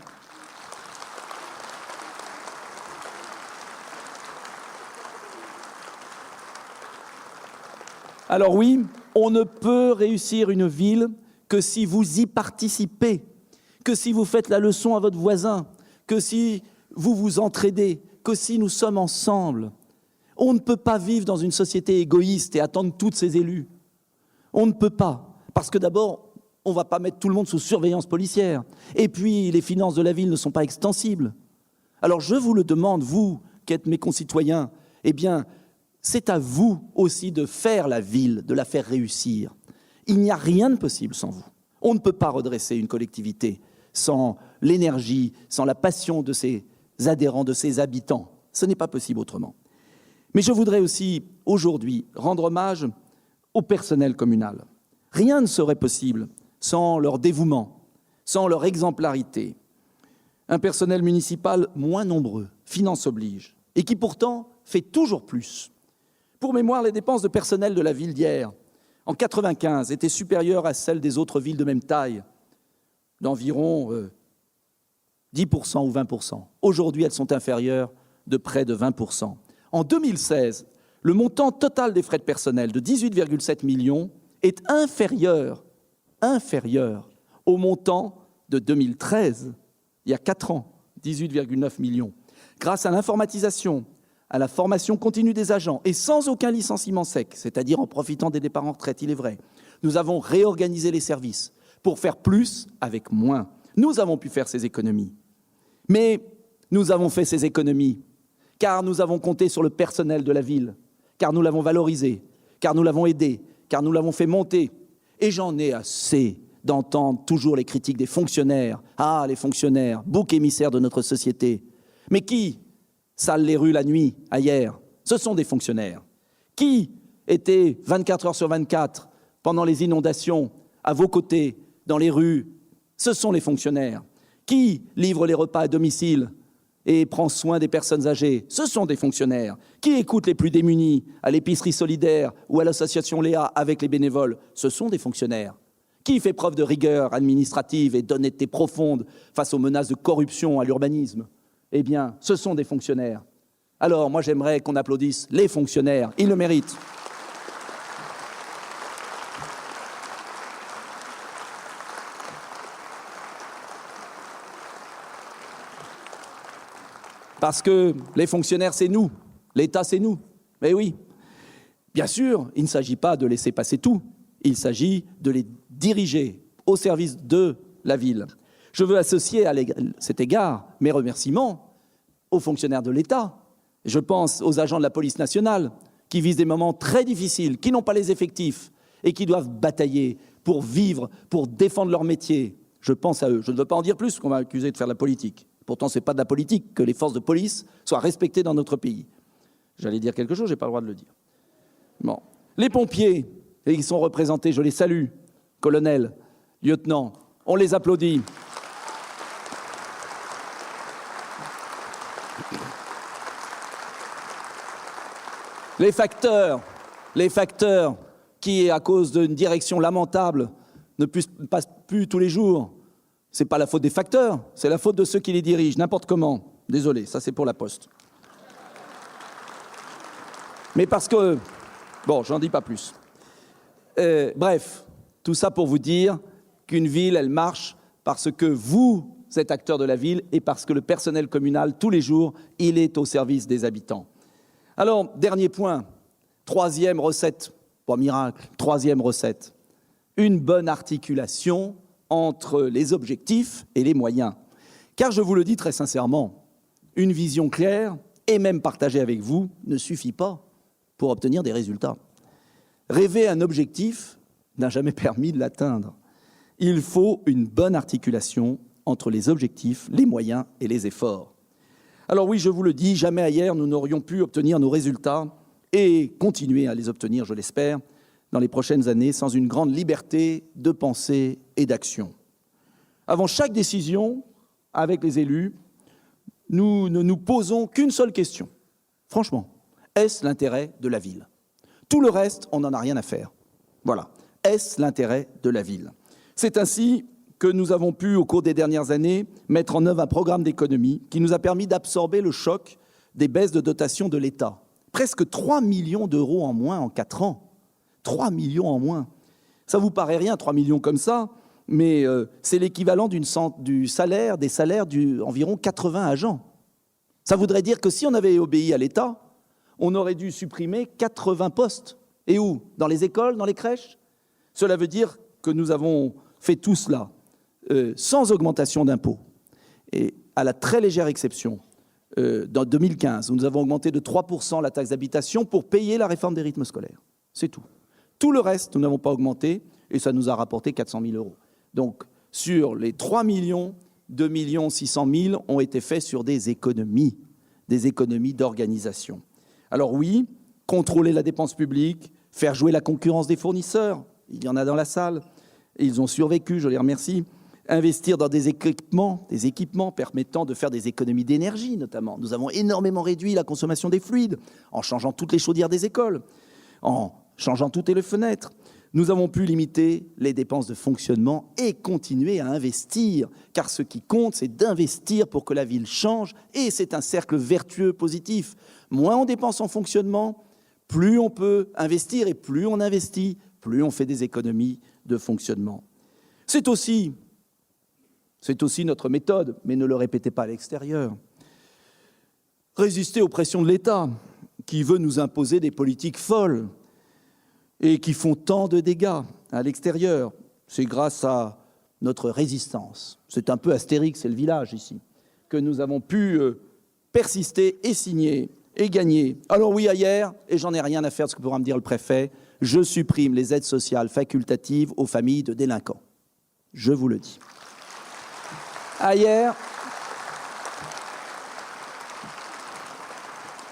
Alors oui, on ne peut réussir une ville que si vous y participez, que si vous faites la leçon à votre voisin, que si vous vous entraidez, que si nous sommes ensemble. On ne peut pas vivre dans une société égoïste et attendre tous ces élus. On ne peut pas. Parce que d'abord, on ne va pas mettre tout le monde sous surveillance policière. Et puis, les finances de la ville ne sont pas extensibles. Alors, je vous le demande, vous, qui êtes mes concitoyens, eh bien, c'est à vous aussi de faire la ville, de la faire réussir. Il n'y a rien de possible sans vous. On ne peut pas redresser une collectivité sans l'énergie, sans la passion de ses adhérents, de ses habitants. Ce n'est pas possible autrement. Mais je voudrais aussi, aujourd'hui, rendre hommage au personnel communal. Rien ne serait possible sans leur dévouement, sans leur exemplarité. Un personnel municipal moins nombreux, finance oblige, et qui pourtant fait toujours plus. Pour mémoire, les dépenses de personnel de la ville d'hier, en 1995, étaient supérieures à celles des autres villes de même taille, d'environ 10% ou 20%. Aujourd'hui, elles sont inférieures de près de 20%. En 2016, le montant total des frais de personnel de 18,7 millions est inférieur au montant de 2013, il y a 4 ans, 18,9 millions. Grâce à l'informatisation, à la formation continue des agents et sans aucun licenciement sec, c'est-à-dire en profitant des départs en retraite, il est vrai, nous avons réorganisé les services pour faire plus avec moins. Nous avons pu faire ces économies. Mais nous avons fait ces économies car nous avons compté sur le personnel de la ville, car nous l'avons valorisé, car nous l'avons aidé, car nous l'avons fait monter. Et j'en ai assez d'entendre toujours les critiques des fonctionnaires. Ah, les fonctionnaires, bouc émissaire de notre société. Mais qui sale les rues la nuit, hier? Ce sont des fonctionnaires. Qui était 24 heures sur 24 pendant les inondations, à vos côtés, dans les rues? Ce sont les fonctionnaires. Qui livre les repas à domicile et prend soin des personnes âgées? Ce sont des fonctionnaires. Qui écoute les plus démunis à l'épicerie solidaire ou à l'association Léa avec les bénévoles? Ce sont des fonctionnaires. Qui fait preuve de rigueur administrative et d'honnêteté profonde face aux menaces de corruption à l'urbanisme? Eh bien, ce sont des fonctionnaires. Alors, moi, j'aimerais qu'on applaudisse les fonctionnaires. Ils le méritent. Parce que les fonctionnaires, c'est nous. L'État, c'est nous. Mais oui. Bien sûr, il ne s'agit pas de laisser passer tout. Il s'agit de les diriger au service de la ville. Je veux associer à cet égard mes remerciements aux fonctionnaires de l'État. Je pense aux agents de la police nationale qui vivent des moments très difficiles, qui n'ont pas les effectifs et qui doivent batailler pour vivre, pour défendre leur métier. Je pense à eux. Je ne veux pas en dire plus, qu'on va accuser de faire de la politique. Pourtant, ce n'est pas de la politique que les forces de police soient respectées dans notre pays. J'allais dire quelque chose, je n'ai pas le droit de le dire. Bon. Les pompiers, ils sont représentés, je les salue. Colonel, lieutenant, on les applaudit. Les facteurs qui, à cause d'une direction lamentable, ne passent plus tous les jours, ce n'est pas la faute des facteurs, c'est la faute de ceux qui les dirigent, n'importe comment. Désolé, ça c'est pour la Poste. Mais parce que... Bon, j'en dis pas plus. Bref, tout ça pour vous dire qu'une ville, elle marche parce que vous êtes acteur de la ville et parce que le personnel communal, tous les jours, il est au service des habitants. Alors, dernier point, troisième recette, pas miracle, troisième recette, une bonne articulation entre les objectifs et les moyens. Car je vous le dis très sincèrement, une vision claire, et même partagée avec vous, ne suffit pas pour obtenir des résultats. Rêver un objectif n'a jamais permis de l'atteindre. Il faut une bonne articulation entre les objectifs, les moyens et les efforts. Alors oui, je vous le dis, jamais ailleurs nous n'aurions pu obtenir nos résultats et continuer à les obtenir, je l'espère, dans les prochaines années, sans une grande liberté de pensée et d'action. Avant chaque décision, avec les élus, nous ne nous posons qu'une seule question. Franchement, est-ce l'intérêt de la ville ? Tout le reste, on n'en a rien à faire. Voilà. Est-ce l'intérêt de la ville ? C'est ainsi que nous avons pu, au cours des dernières années, mettre en œuvre un programme d'économie qui nous a permis d'absorber le choc des baisses de dotation de l'État. Presque 3 millions d'euros en moins en 4 ans. 3 millions en moins. Ça vous paraît rien, 3 millions comme ça, mais c'est l'équivalent des salaires d'environ 80 agents. Ça voudrait dire que si on avait obéi à l'État, on aurait dû supprimer 80 postes. Et où ? Dans les écoles, dans les crèches ? Cela veut dire que nous avons fait tout cela sans augmentation d'impôts. Et à la très légère exception, dans 2015, où nous avons augmenté de 3% la taxe d'habitation pour payer la réforme des rythmes scolaires. C'est tout. Tout le reste, nous n'avons pas augmenté, et ça nous a rapporté 400 000 euros. Donc, sur les 3 millions, 2 600 000 ont été faits sur des économies d'organisation. Alors oui, contrôler la dépense publique, faire jouer la concurrence des fournisseurs, il y en a dans la salle, ils ont survécu, je les remercie. Investir dans des équipements permettant de faire des économies d'énergie notamment. Nous avons énormément réduit la consommation des fluides en changeant toutes les chaudières des écoles, en changeant toutes les fenêtres. Nous avons pu limiter les dépenses de fonctionnement et continuer à investir, car ce qui compte, c'est d'investir pour que la ville change, et c'est un cercle vertueux positif. Moins on dépense en fonctionnement, plus on peut investir, et plus on investit, plus on fait des économies de fonctionnement. C'est aussi notre méthode, mais ne le répétez pas à l'extérieur. Résister aux pressions de l'État, qui veut nous imposer des politiques folles et qui font tant de dégâts à l'extérieur. C'est grâce à notre résistance. C'est un peu Astérix, c'est le village ici, que nous avons pu persister et signer et gagner. Alors oui, hier, et j'en ai rien à faire de ce que pourra me dire le préfet, je supprime les aides sociales facultatives aux familles de délinquants. Je vous le dis. Hier,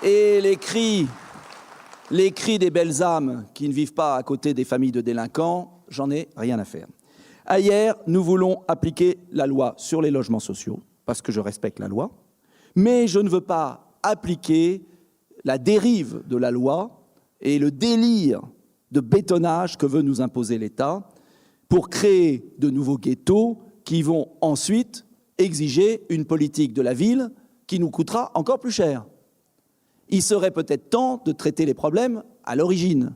et les cris des belles âmes qui ne vivent pas à côté des familles de délinquants, j'en ai rien à faire. Hier, nous voulons appliquer la loi sur les logements sociaux, parce que je respecte la loi, mais je ne veux pas appliquer la dérive de la loi et le délire de bétonnage que veut nous imposer l'État pour créer de nouveaux ghettos qui vont ensuite exiger une politique de la ville qui nous coûtera encore plus cher. Il serait peut-être temps de traiter les problèmes à l'origine.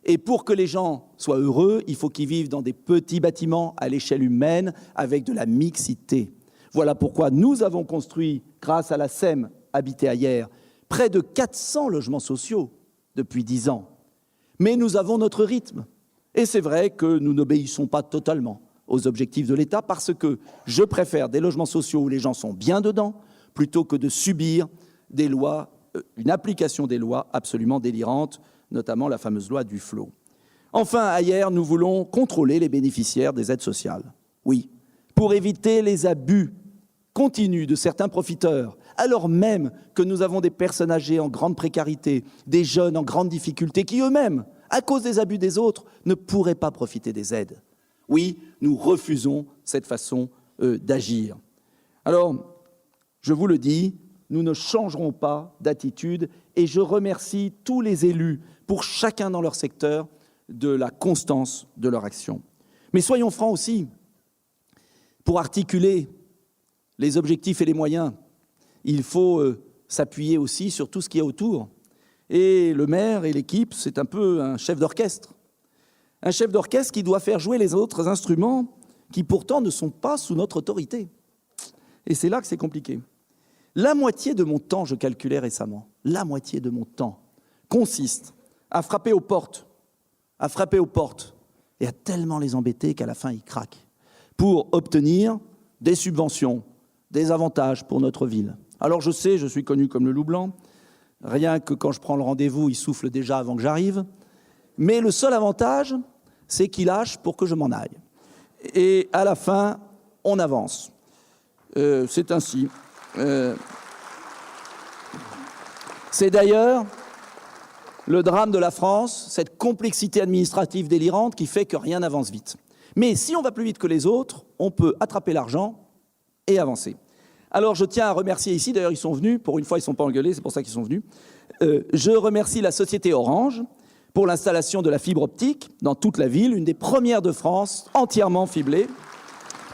Et pour que les gens soient heureux, il faut qu'ils vivent dans des petits bâtiments à l'échelle humaine avec de la mixité. Voilà pourquoi nous avons construit, grâce à la SEM Habiter Ailleurs, près de 400 logements sociaux depuis 10 ans. Mais nous avons notre rythme. Et c'est vrai que nous n'obéissons pas totalement aux objectifs de l'État parce que je préfère des logements sociaux où les gens sont bien dedans plutôt que de subir des lois, une application des lois absolument délirante notamment la fameuse loi Duflot. Enfin, ailleurs, nous voulons contrôler les bénéficiaires des aides sociales. Oui, pour éviter les abus continus de certains profiteurs, alors même que nous avons des personnes âgées en grande précarité, des jeunes en grande difficulté, qui eux-mêmes, à cause des abus des autres, ne pourraient pas profiter des aides. Oui, nous refusons cette façon d'agir. Alors, je vous le dis, nous ne changerons pas d'attitude et je remercie tous les élus, pour chacun dans leur secteur, de la constance de leur action. Mais soyons francs aussi, pour articuler les objectifs et les moyens, il faut s'appuyer aussi sur tout ce qu'il y a autour. Et le maire et l'équipe, c'est un peu un chef d'orchestre. Un chef d'orchestre qui doit faire jouer les autres instruments qui pourtant ne sont pas sous notre autorité. Et c'est là que c'est compliqué. La moitié de mon temps, je calculais récemment, la moitié de mon temps consiste à frapper aux portes, et à tellement les embêter qu'à la fin, ils craquent, pour obtenir des subventions, des avantages pour notre ville. Alors je sais, je suis connu comme le loup blanc, rien que quand je prends le rendez-vous, il souffle déjà avant que j'arrive, mais le seul avantage, c'est qu'il lâche pour que je m'en aille. Et à la fin, on avance. C'est ainsi. C'est d'ailleurs le drame de la France, cette complexité administrative délirante qui fait que rien n'avance vite. Mais si on va plus vite que les autres, on peut attraper l'argent et avancer. Alors je tiens à remercier ici, d'ailleurs ils sont venus, pour une fois ils ne sont pas engueulés, c'est pour ça qu'ils sont venus. Je remercie la société Orange pour l'installation de la fibre optique dans toute la ville, une des premières de France, entièrement fibrée,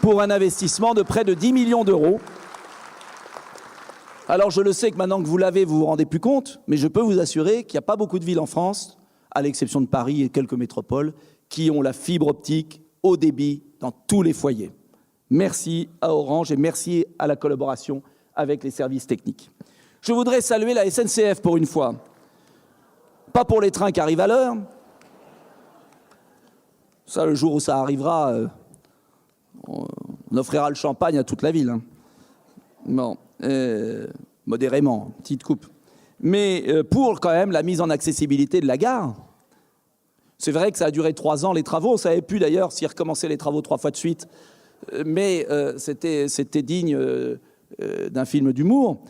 pour un investissement de près de 10 millions d'euros. Alors je le sais que maintenant que vous l'avez, vous vous rendez plus compte, mais je peux vous assurer qu'il n'y a pas beaucoup de villes en France, à l'exception de Paris et quelques métropoles, qui ont la fibre optique haut débit dans tous les foyers. Merci à Orange et merci à la collaboration avec les services techniques. Je voudrais saluer la SNCF pour une fois. Pas pour les trains qui arrivent à l'heure. Ça, le jour où ça arrivera, on offrira le champagne à toute la ville. Hein. Bon. Modérément, petite coupe. Mais pour quand même la mise en accessibilité de la gare, c'est vrai que ça a duré 3 ans les travaux, on ne savait plus d'ailleurs s'ils recommençaient les travaux 3 fois de suite, mais c'était digne d'un film d'humour,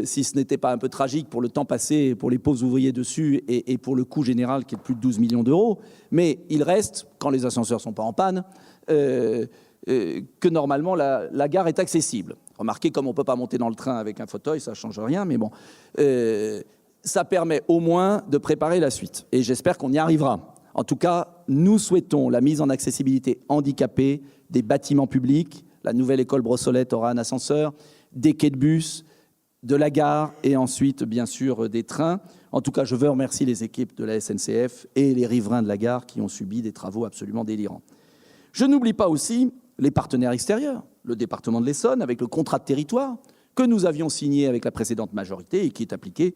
si ce n'était pas un peu tragique pour le temps passé, pour les pauvres ouvriers dessus et pour le coût général qui est de plus de 12 millions d'euros, mais il reste, quand les ascenseurs ne sont pas en panne, que normalement la gare est accessible. Remarquez, comme on ne peut pas monter dans le train avec un fauteuil, ça ne change rien, mais bon, ça permet au moins de préparer la suite. Et j'espère qu'on y arrivera. En tout cas, nous souhaitons la mise en accessibilité handicapée des bâtiments publics. La nouvelle école Brossolette aura un ascenseur, des quais de bus, de la gare et ensuite, bien sûr, des trains. En tout cas, je veux remercier les équipes de la SNCF et les riverains de la gare qui ont subi des travaux absolument délirants. Je n'oublie pas aussi les partenaires extérieurs, le département de l'Essonne, avec le contrat de territoire que nous avions signé avec la précédente majorité et qui est appliqué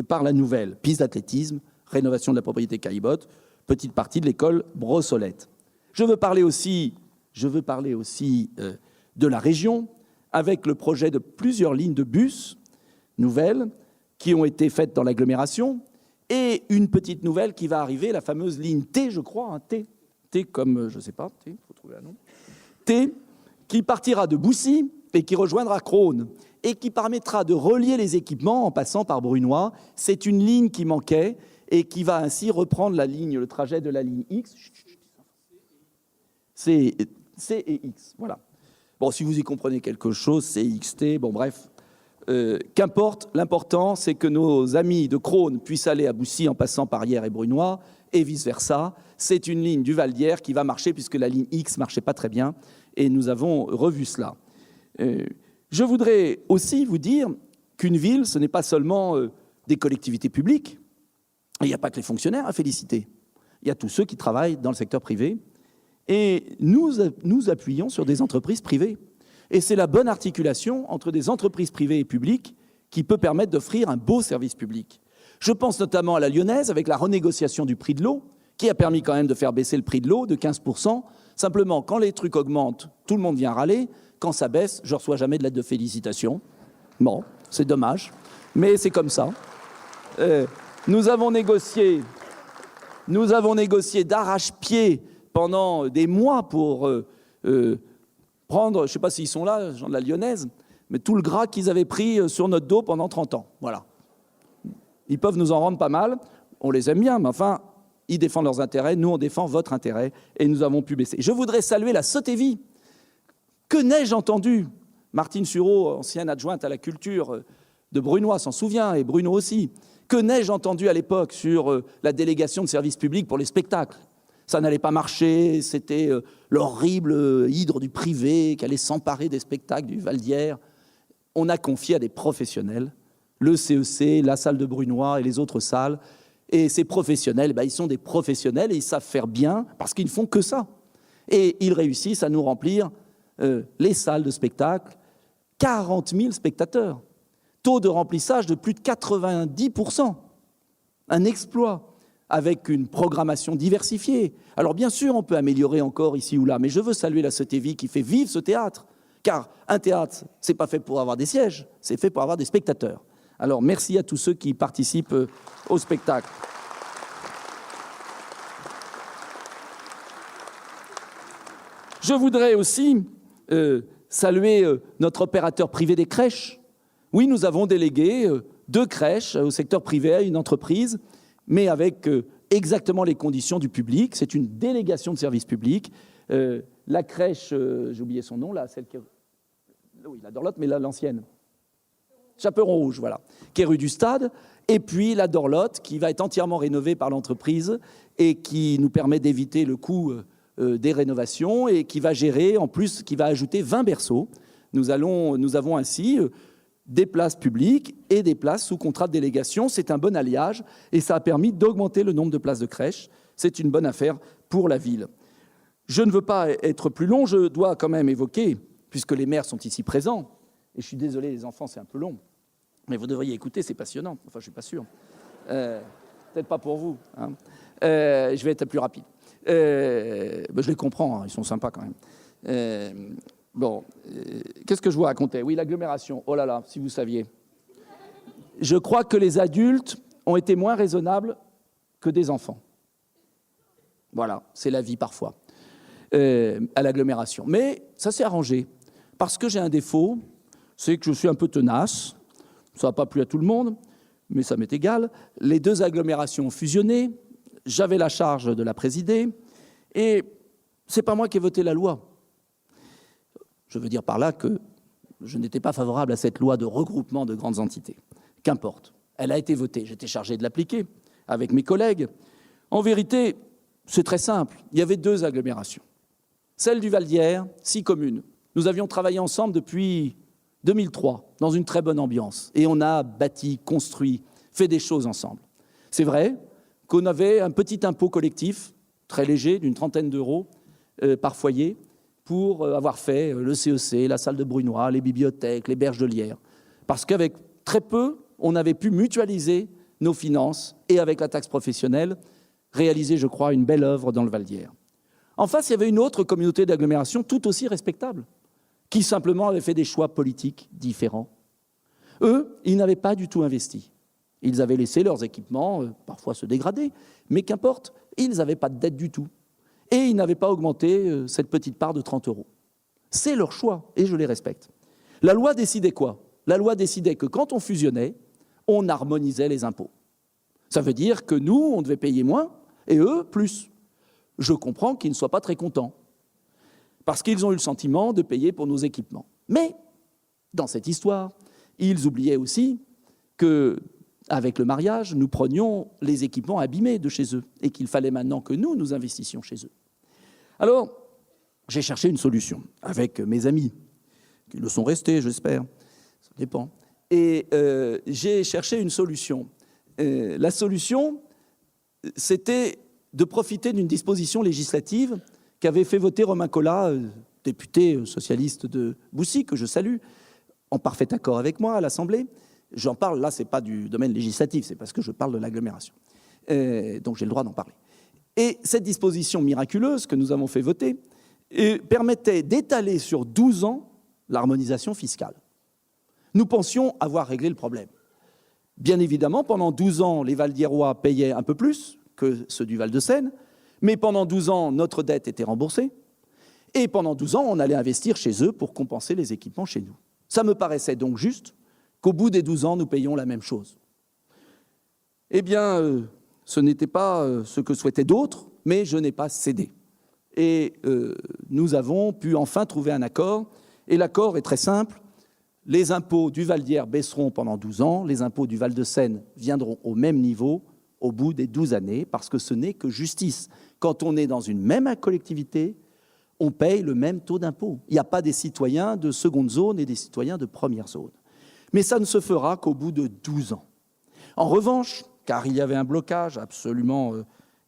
par la nouvelle piste d'athlétisme, rénovation de la propriété Caillebotte, petite partie de l'école Brossolette. Je veux parler aussi de la région, avec le projet de plusieurs lignes de bus nouvelles qui ont été faites dans l'agglomération et une petite nouvelle qui va arriver, la fameuse ligne T, je crois, hein, T comme, je ne sais pas, T, faut trouver un nom. T, qui partira de Boussy et qui rejoindra Crosne et qui permettra de relier les équipements en passant par Brunoy. C'est une ligne qui manquait et qui va ainsi reprendre le trajet de la ligne X. C et X, voilà. Bon, si vous y comprenez quelque chose, c'est XT, bon bref. Qu'importe, l'important, c'est que nos amis de Crosne puissent aller à Boussy en passant par Hyères et Brunoy et vice-versa. C'est une ligne du Val d'Hyères qui va marcher puisque la ligne X ne marchait pas très bien et nous avons revu cela. Je voudrais aussi vous dire qu'une ville, ce n'est pas seulement des collectivités publiques. Il n'y a pas que les fonctionnaires à féliciter. Il y a tous ceux qui travaillent dans le secteur privé. Et nous appuyons sur des entreprises privées. Et c'est la bonne articulation entre des entreprises privées et publiques qui peut permettre d'offrir un beau service public. Je pense notamment à la Lyonnaise, avec la renégociation du prix de l'eau, qui a permis quand même de faire baisser le prix de l'eau de 15%. Simplement, quand les trucs augmentent, tout le monde vient râler. Quand ça baisse, je ne reçois jamais de lettre de félicitations. Bon, c'est dommage, mais c'est comme ça. Nous avons négocié Nous avons négocié d'arrache-pied pendant des mois pour prendre, je ne sais pas s'ils sont là, gens de la Lyonnaise, mais tout le gras qu'ils avaient pris sur notre dos pendant 30 ans. Voilà. Ils peuvent nous en rendre pas mal, on les aime bien, mais enfin, ils défendent leurs intérêts, nous on défend votre intérêt, et nous avons pu baisser. Je voudrais saluer la Sotévie. Que n'ai-je entendu? Martine Sureau, ancienne adjointe à la culture de Brunois, s'en souvient, et Bruno aussi. Que n'ai-je entendu à l'époque sur la délégation de service public pour les spectacles? Ça n'allait pas marcher, c'était l'horrible hydre du privé qui allait s'emparer des spectacles du Val d'Hier. On a confié à des professionnels, le CEC, la salle de Brunois et les autres salles. Et ces professionnels, ils sont des professionnels et ils savent faire bien parce qu'ils ne font que ça. Et ils réussissent à nous remplir les salles de spectacle, 40 000 spectateurs. Taux de remplissage de plus de 90%. Un exploit, avec une programmation diversifiée. Alors bien sûr, on peut améliorer encore ici ou là, mais je veux saluer la Sotévie qui fait vivre ce théâtre. Car un théâtre, ce n'est pas fait pour avoir des sièges, c'est fait pour avoir des spectateurs. Alors merci à tous ceux qui participent au spectacle. Je voudrais aussi saluer notre opérateur privé des crèches. Oui, nous avons délégué 2 crèches au secteur privé à une entreprise, mais avec exactement les conditions du public. C'est une délégation de service public. La crèche, j'ai oublié son nom, là, celle qui... Oui, la Dorlote, mais l'ancienne. Chaperon Rouge, voilà, qui est rue du Stade. Et puis la Dorlote, qui va être entièrement rénovée par l'entreprise et qui nous permet d'éviter le coût des rénovations et qui va gérer, en plus, qui va ajouter 20 berceaux. Nous avons ainsi des places publiques et des places sous contrat de délégation. C'est un bon alliage et ça a permis d'augmenter le nombre de places de crèche. C'est une bonne affaire pour la ville. Je ne veux pas être plus long, je dois quand même évoquer, puisque les maires sont ici présents, et je suis désolé, les enfants, c'est un peu long, mais vous devriez écouter, c'est passionnant. Enfin, je ne suis pas sûr. Peut-être pas pour vous. Hein. Je vais être plus rapide. Je les comprends, hein, ils sont sympas quand même. Qu'est-ce que je vous racontais? Oui, l'agglomération. Oh là là, si vous saviez. Je crois que les adultes ont été moins raisonnables que des enfants. Voilà, c'est la vie parfois, à l'agglomération. Mais ça s'est arrangé, parce que j'ai un défaut, c'est que je suis un peu tenace. Ça n'a pas plu à tout le monde, mais ça m'est égal. Les 2 agglomérations ont fusionné, j'avais la charge de la présider, et c'est pas moi qui ai voté la loi. Je veux dire par là que je n'étais pas favorable à cette loi de regroupement de grandes entités. Qu'importe, elle a été votée, j'étais chargé de l'appliquer avec mes collègues. En vérité, c'est très simple, il y avait 2 agglomérations. Celle du Val d'Hier, 6 communes. Nous avions travaillé ensemble depuis 2003, dans une très bonne ambiance. Et on a bâti, construit, fait des choses ensemble. C'est vrai qu'on avait un petit impôt collectif, très léger, d'une 30aine d'euros par foyer, pour avoir fait le CEC, la salle de Brunois, les bibliothèques, les berges de Lierre. Parce qu'avec très peu, on avait pu mutualiser nos finances et avec la taxe professionnelle, réaliser, je crois, une belle œuvre dans le Val d'Hier. En face, il y avait une autre communauté d'agglomération tout aussi respectable, qui simplement avait fait des choix politiques différents. Eux, ils n'avaient pas du tout investi. Ils avaient laissé leurs équipements parfois se dégrader, mais qu'importe, ils n'avaient pas de dette du tout. Et ils n'avaient pas augmenté cette petite part de 30 €. C'est leur choix, et je les respecte. La loi décidait quoi? La loi décidait que quand on fusionnait, on harmonisait les impôts. Ça veut dire que nous, on devait payer moins, et eux, plus. Je comprends qu'ils ne soient pas très contents, parce qu'ils ont eu le sentiment de payer pour nos équipements. Mais, dans cette histoire, ils oubliaient aussi qu'avec le mariage, nous prenions les équipements abîmés de chez eux, et qu'il fallait maintenant que nous investissions chez eux. Alors, j'ai cherché une solution, avec mes amis, qui le sont restés, j'espère, ça dépend. Et j'ai cherché une solution. La solution, c'était de profiter d'une disposition législative qu'avait fait voter Romain Collat, député socialiste de Boussy, que je salue, en parfait accord avec moi à l'Assemblée. J'en parle, là, ce n'est pas du domaine législatif, c'est parce que je parle de l'agglomération. Donc j'ai le droit d'en parler. Et cette disposition miraculeuse que nous avons fait voter permettait d'étaler sur 12 ans l'harmonisation fiscale. Nous pensions avoir réglé le problème. Bien évidemment, pendant 12 ans, les Val-d'Hiérois payaient un peu plus que ceux du Val-de-Seine, mais pendant 12 ans, notre dette était remboursée, et pendant 12 ans, on allait investir chez eux pour compenser les équipements chez nous. Ça me paraissait donc juste qu'au bout des 12 ans, nous payions la même chose. Eh bien, ce n'était pas ce que souhaitaient d'autres, mais je n'ai pas cédé. Et nous avons pu enfin trouver un accord, et l'accord est très simple. Les impôts du Val d'Hier baisseront pendant 12 ans, les impôts du Val-de-Seine viendront au même niveau au bout des 12 années, parce que ce n'est que justice. Quand on est dans une même collectivité, on paye le même taux d'impôt. Il n'y a pas des citoyens de seconde zone et des citoyens de première zone. Mais ça ne se fera qu'au bout de 12 ans. En revanche, car il y avait un blocage absolument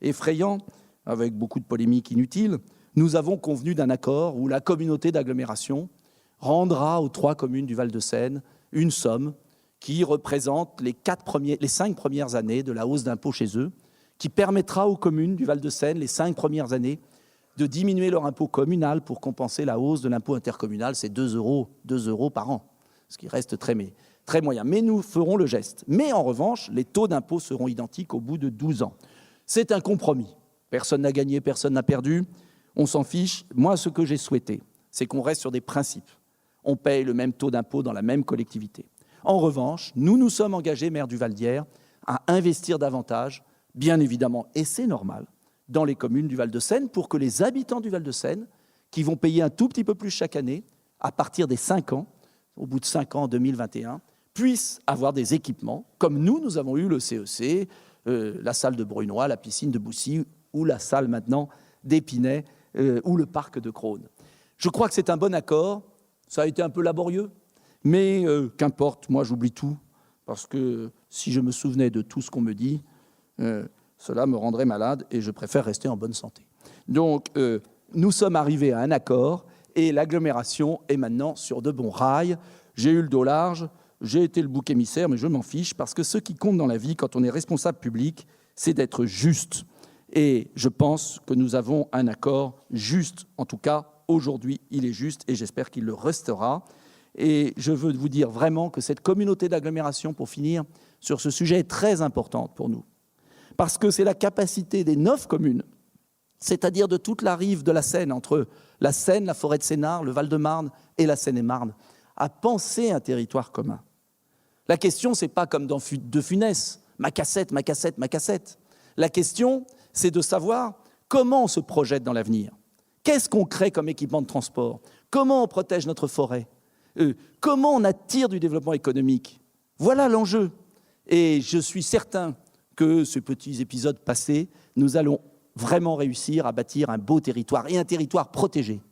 effrayant, avec beaucoup de polémiques inutiles, nous avons convenu d'un accord où la communauté d'agglomération rendra aux 3 communes du Val-de-Seine une somme qui représente les 5 premières années de la hausse d'impôt chez eux, qui permettra aux communes du Val-de-Seine, les 5 premières années, de diminuer leur impôt communal pour compenser la hausse de l'impôt intercommunal. C'est 2 euros par an, ce qui reste très moyen. Mais nous ferons le geste. Mais en revanche, les taux d'impôt seront identiques au bout de 12 ans. C'est un compromis. Personne n'a gagné, personne n'a perdu. On s'en fiche. Moi, ce que j'ai souhaité, c'est qu'on reste sur des principes. On paye le même taux d'impôt dans la même collectivité. En revanche, nous nous sommes engagés, maire du Val d'Hier, à investir davantage, bien évidemment, et c'est normal, dans les communes du Val-de-Seine, pour que les habitants du Val-de-Seine, qui vont payer un tout petit peu plus chaque année, à partir des 5 ans, au bout de 5 ans, en 2021, puissent avoir des équipements, comme nous avons eu le CEC, la salle de Brunois, la piscine de Boussy, ou la salle maintenant d'Épinay, ou le parc de Crosne. Je crois que c'est un bon accord. Ça a été un peu laborieux, mais qu'importe, moi j'oublie tout, parce que si je me souvenais de tout ce qu'on me dit, cela me rendrait malade et je préfère rester en bonne santé. Donc, nous sommes arrivés à un accord et l'agglomération est maintenant sur de bons rails. J'ai eu le dos large, j'ai été le bouc émissaire, mais je m'en fiche, parce que ce qui compte dans la vie, quand on est responsable public, c'est d'être juste. Et je pense que nous avons un accord juste, en tout cas, aujourd'hui, il est juste et j'espère qu'il le restera. Et je veux vous dire vraiment que cette communauté d'agglomération, pour finir, sur ce sujet est très importante pour nous. Parce que c'est la capacité des 9 communes, c'est-à-dire de toute la rive de la Seine, entre la Seine, la forêt de Sénart, le Val-de-Marne et la Seine-et-Marne, à penser un territoire commun. La question, ce n'est pas comme dans De Funès, ma cassette, ma cassette, ma cassette. La question, c'est de savoir comment on se projette dans l'avenir. Qu'est-ce qu'on crée comme équipement de transport? Comment on protège notre forêt? Comment on attire du développement économique? Voilà l'enjeu. Et je suis certain que ces petits épisodes passés, nous allons vraiment réussir à bâtir un beau territoire et un territoire protégé.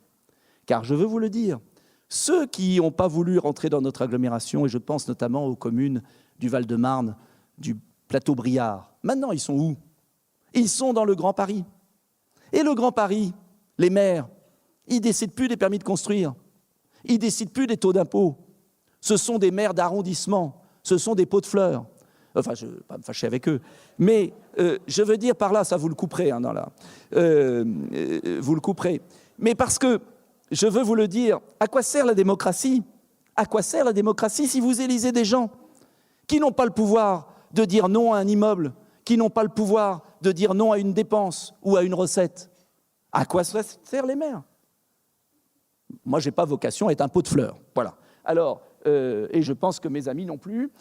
Car je veux vous le dire, ceux qui n'ont pas voulu rentrer dans notre agglomération, et je pense notamment aux communes du Val-de-Marne, du plateau Briard, maintenant ils sont où? Ils sont dans le Grand Paris. Et le Grand Paris, les maires, ils ne décident plus des permis de construire. Ils ne décident plus des taux d'impôt. Ce sont des maires d'arrondissement. Ce sont des pots de fleurs. Enfin, je ne vais pas me fâcher avec eux. Mais je veux dire par là, ça vous le couperez. Vous le couperez. Mais parce que, je veux vous le dire, à quoi sert la démocratie? À quoi sert la démocratie si vous élisez des gens qui n'ont pas le pouvoir de dire non à un immeuble, qui n'ont pas le pouvoir de dire non à une dépense ou à une recette? À quoi servent les maires? Moi, je n'ai pas vocation à être un pot de fleurs. Voilà. Alors, et je pense que mes amis non plus.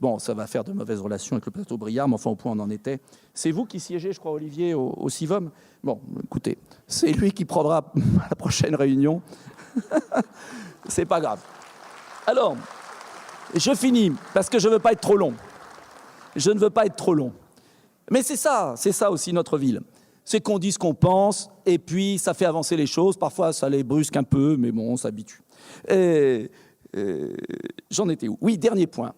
Bon, ça va faire de mauvaises relations avec le plateau Briard, mais enfin, au point on en était. C'est vous qui siégez, je crois, Olivier, au CIVOM. Bon, écoutez, c'est lui qui prendra la prochaine réunion. C'est pas grave. Alors, je finis, parce que je ne veux pas être trop long. Je ne veux pas être trop long. Mais c'est ça aussi notre ville. C'est qu'on dit ce qu'on pense, et puis ça fait avancer les choses. Parfois, ça les brusque un peu, mais bon, on s'habitue. J'en étais où? Oui, dernier point.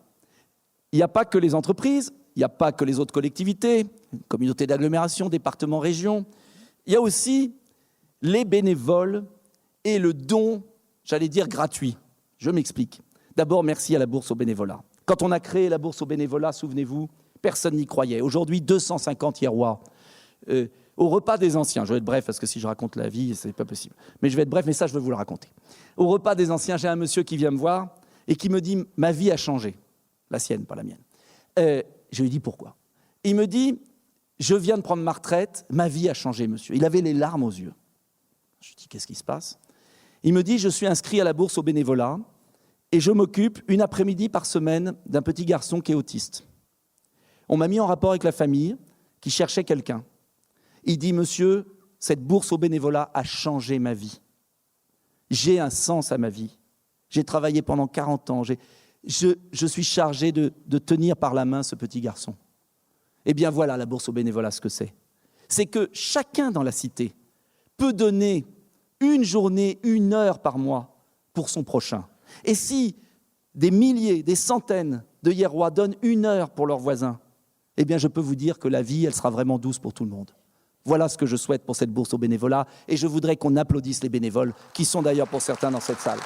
Il n'y a pas que les entreprises, il n'y a pas que les autres collectivités, communautés d'agglomération, départements, régions. Il y a aussi les bénévoles et le don, j'allais dire gratuit. Je m'explique. D'abord, merci à la bourse au bénévolat. Quand on a créé la bourse au bénévolat, souvenez-vous, personne n'y croyait. Aujourd'hui, 250 Hierois. Au repas des anciens, je vais être bref parce que si je raconte la vie, c'est pas possible. Mais je vais être bref, mais ça, je veux vous le raconter. Au repas des anciens, j'ai un monsieur qui vient me voir et qui me dit « Ma vie a changé ». La sienne, pas la mienne. Je lui dis « Pourquoi ?» Il me dit je viens de prendre ma retraite, ma vie a changé, monsieur. Il avait les larmes aux yeux. Je lui dis, qu'est-ce qui se passe? Il me dit, je suis inscrit à la bourse au bénévolat et je m'occupe une après-midi par semaine d'un petit garçon qui est autiste. On m'a mis en rapport avec la famille qui cherchait quelqu'un. Il dit, monsieur, cette bourse au bénévolat a changé ma vie. J'ai un sens à ma vie. J'ai travaillé pendant 40 ans. Je suis chargé de tenir par la main ce petit garçon. Eh bien voilà la bourse au bénévolat, ce que c'est. C'est que chacun dans la cité peut donner une journée, une heure par mois pour son prochain. Et si des milliers, des centaines de Hierrois donnent une heure pour leurs voisins, eh bien je peux vous dire que la vie, elle sera vraiment douce pour tout le monde. Voilà ce que je souhaite pour cette bourse au bénévolat. Et je voudrais qu'on applaudisse les bénévoles, qui sont d'ailleurs pour certains dans cette salle.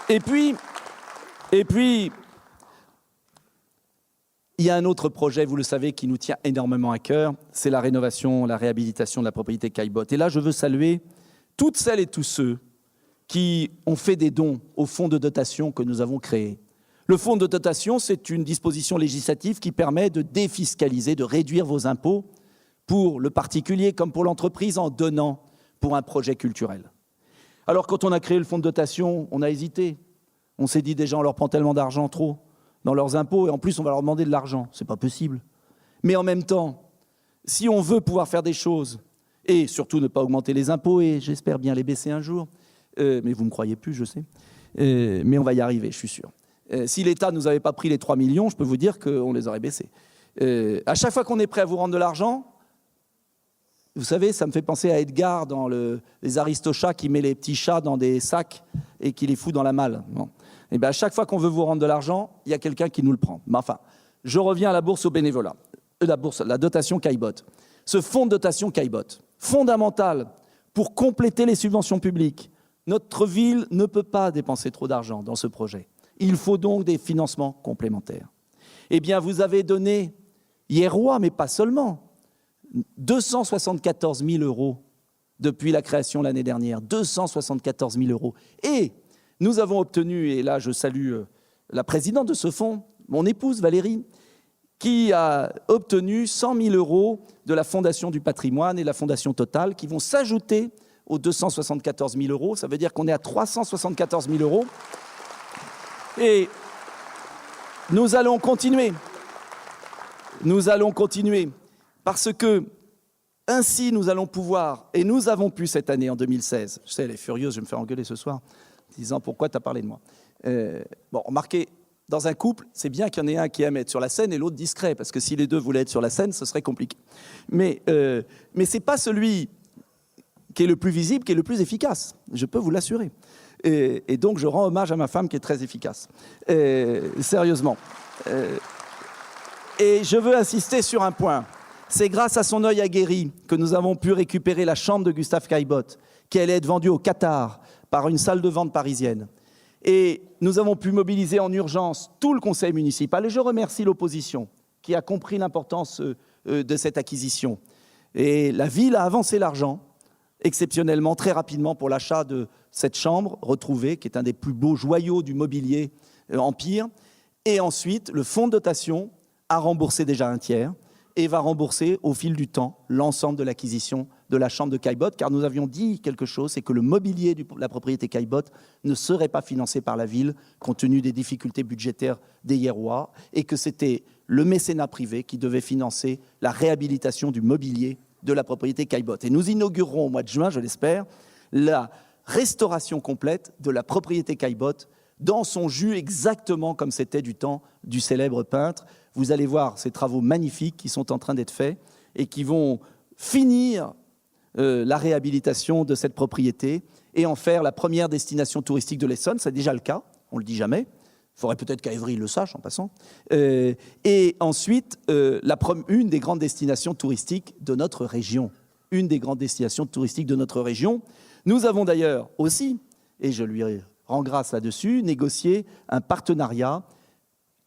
Et puis, il y a un autre projet, vous le savez, qui nous tient énormément à cœur, c'est la rénovation, la réhabilitation de la propriété Caillebotte. Et là, je veux saluer toutes celles et tous ceux qui ont fait des dons au fonds de dotation que nous avons créé. Le fonds de dotation, c'est une disposition législative qui permet de défiscaliser, de réduire vos impôts pour le particulier comme pour l'entreprise en donnant pour un projet culturel. Alors, quand on a créé le fonds de dotation, on a hésité. On s'est dit, déjà, on leur prend tellement d'argent trop dans leurs impôts, et en plus, on va leur demander de l'argent. C'est pas possible. Mais en même temps, si on veut pouvoir faire des choses, et surtout ne pas augmenter les impôts, et j'espère bien les baisser un jour, mais vous ne me croyez plus, je sais, mais on va y arriver, je suis sûr. Si l'État ne nous avait pas pris les 3 millions, je peux vous dire qu'on les aurait baissés. À chaque fois qu'on est prêt à vous rendre de l'argent, vous savez, ça me fait penser à Edgar dans les Aristochats qui met les petits chats dans des sacs et qui les fout dans la malle. Bon. Et bien à chaque fois qu'on veut vous rendre de l'argent, il y a quelqu'un qui nous le prend. Mais enfin, je reviens à la bourse au bénévolat, la dotation Caillebotte. Ce fonds de dotation Caillebotte, fondamental pour compléter les subventions publiques. Notre ville ne peut pas dépenser trop d'argent dans ce projet. Il faut donc des financements complémentaires. Eh bien, vous avez donné, Hierrois, mais pas seulement, 274 000 € depuis la création l'année dernière. 274 000 €. Et nous avons obtenu, et là je salue la présidente de ce fonds, mon épouse Valérie, qui a obtenu 100 000 € de la Fondation du patrimoine et la Fondation Total, qui vont s'ajouter aux 274 000 €. Ça veut dire qu'on est à 374 000 €. Et nous allons continuer. Nous allons continuer. Parce que, ainsi, nous allons pouvoir, et nous avons pu cette année, en 2016, je sais, elle est furieuse, je vais me faire engueuler ce soir, disant pourquoi tu as parlé de moi. Bon, remarquez, dans un couple, c'est bien qu'il y en ait un qui aime être sur la scène et l'autre discret, parce que si les deux voulaient être sur la scène, ce serait compliqué. Mais ce n'est pas celui qui est le plus visible, qui est le plus efficace, je peux vous l'assurer. Et donc, je rends hommage à ma femme qui est très efficace. Sérieusement. Et je veux insister sur un point. C'est grâce à son œil aguerri que nous avons pu récupérer la chambre de Gustave Caillebotte, qui allait être vendue au Qatar par une salle de vente parisienne. Et nous avons pu mobiliser en urgence tout le conseil municipal. Et je remercie l'opposition qui a compris l'importance de cette acquisition. Et la ville a avancé l'argent, exceptionnellement, très rapidement, pour l'achat de cette chambre retrouvée, qui est un des plus beaux joyaux du mobilier Empire. Et ensuite, le fonds de dotation a remboursé déjà un tiers et va rembourser au fil du temps l'ensemble de l'acquisition de la chambre de Caillebotte, car nous avions dit quelque chose, c'est que le mobilier de la propriété Caillebotte ne serait pas financé par la ville, compte tenu des difficultés budgétaires des Hierrois, et que c'était le mécénat privé qui devait financer la réhabilitation du mobilier de la propriété Caillebotte. Et nous inaugurerons au mois de juin, je l'espère, la restauration complète de la propriété Caillebotte dans son jus, exactement comme c'était du temps du célèbre peintre. Vous allez voir ces travaux magnifiques qui sont en train d'être faits et qui vont finir la réhabilitation de cette propriété et en faire la première destination touristique de l'Essonne. C'est déjà le cas, on ne le dit jamais. Il faudrait peut-être qu'Aévry le sache en passant. Et ensuite, une des grandes destinations touristiques de notre région. Une des grandes destinations touristiques de notre région. Nous avons d'ailleurs aussi, et je lui rends grâce là-dessus, négocié un partenariat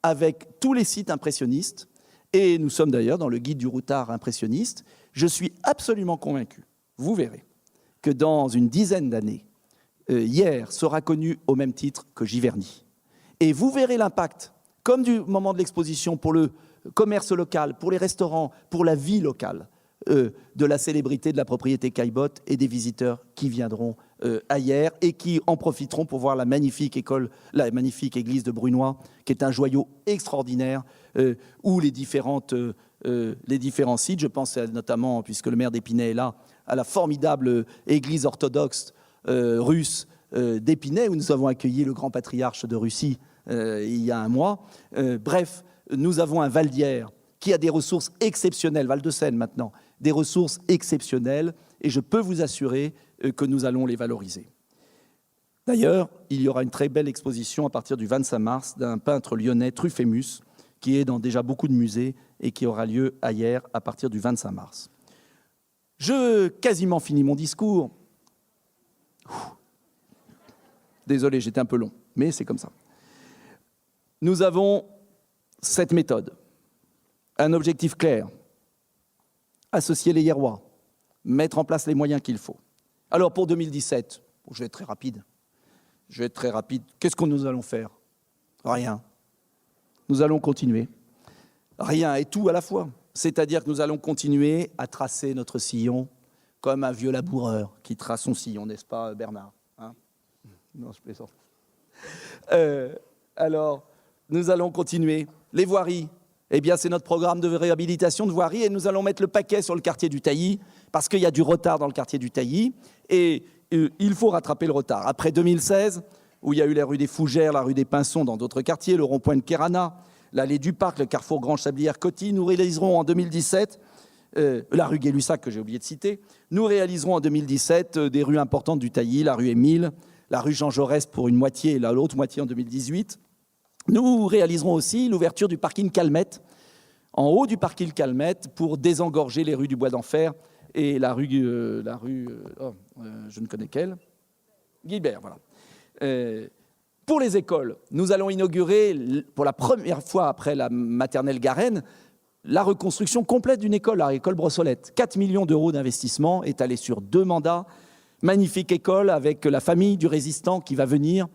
avec tous les sites impressionnistes. Et nous sommes d'ailleurs dans le guide du routard impressionniste. Je suis absolument convaincu, vous verrez, que dans une dizaine d'années, Hyères sera connu au même titre que Giverny. Et vous verrez l'impact, comme du moment de l'exposition, pour le commerce local, pour les restaurants, pour la vie locale, de la célébrité de la propriété Caillebotte et des visiteurs qui viendront ailleurs et qui en profiteront pour voir la magnifique église de Brunoy, qui est un joyau extraordinaire, où les différents sites, je pense notamment, puisque le maire d'Épinay est là, à la formidable église orthodoxe russe d'Épinay, où nous avons accueilli le grand patriarche de Russie il y a un mois. Bref, nous avons un Val d'Hier qui a des ressources exceptionnelles, Val-de-Seine maintenant, des ressources exceptionnelles, et je peux vous assurer que nous allons les valoriser. D'ailleurs, il y aura une très belle exposition à partir du 25 mars d'un peintre lyonnais, Truffaut, qui est dans déjà beaucoup de musées et qui aura lieu ailleurs à partir du 25 mars. Je quasiment fini mon discours. Désolé, j'étais un peu long, mais c'est comme ça. Nous avons cette méthode, un objectif clair, associer les Hierrois, mettre en place les moyens qu'il faut. Alors pour 2017, je vais être très rapide. Qu'est-ce que nous allons faire? Rien. Nous allons continuer. Rien et tout à la fois. C'est-à-dire que nous allons continuer à tracer notre sillon comme un vieux laboureur qui trace son sillon, n'est-ce pas, Bernard, hein? Non, je plaisante. Alors, nous allons continuer. Les voiries, eh bien, c'est notre programme de réhabilitation de voiries et nous allons mettre le paquet sur le quartier du Tailly parce qu'il y a du retard dans le quartier du Tailly et il faut rattraper le retard. Après 2016, où il y a eu la rue des Fougères, la rue des Pinsons dans d'autres quartiers, le rond-point de Kérana, l'allée du Parc, le carrefour Grange-Sablières-Coty, nous réaliserons en 2017, la rue Gay-Lussac que j'ai oublié de citer, nous réaliserons en 2017 des rues importantes du Tailly, la rue Émile, la rue Jean Jaurès pour une moitié et l'autre moitié en 2018. Nous réaliserons aussi l'ouverture du parking Calmette, en haut du parking Calmette, pour désengorger les rues du Bois d'Enfer et la rue je ne connais quelle, Guilbert, voilà. Pour les écoles, nous allons inaugurer, pour la première fois après la maternelle Garenne, la reconstruction complète d'une école, la école Brossolette. 4 millions d'euros d'investissement étalés sur 2 mandats. Magnifique école avec la famille du résistant qui va venir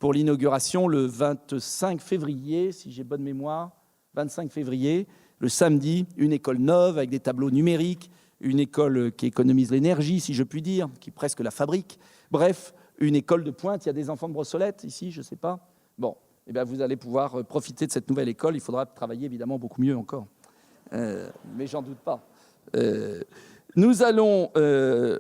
pour l'inauguration le 25 février, si j'ai bonne mémoire, 25 février, le samedi, une école neuve avec des tableaux numériques, une école qui économise l'énergie, si je puis dire, qui presque la fabrique. Bref, une école de pointe. Il y a des enfants de Brossolette ici, je ne sais pas. Bon, eh bien, vous allez pouvoir profiter de cette nouvelle école. Il faudra travailler évidemment beaucoup mieux encore. Mais j'en doute pas. Nous allons,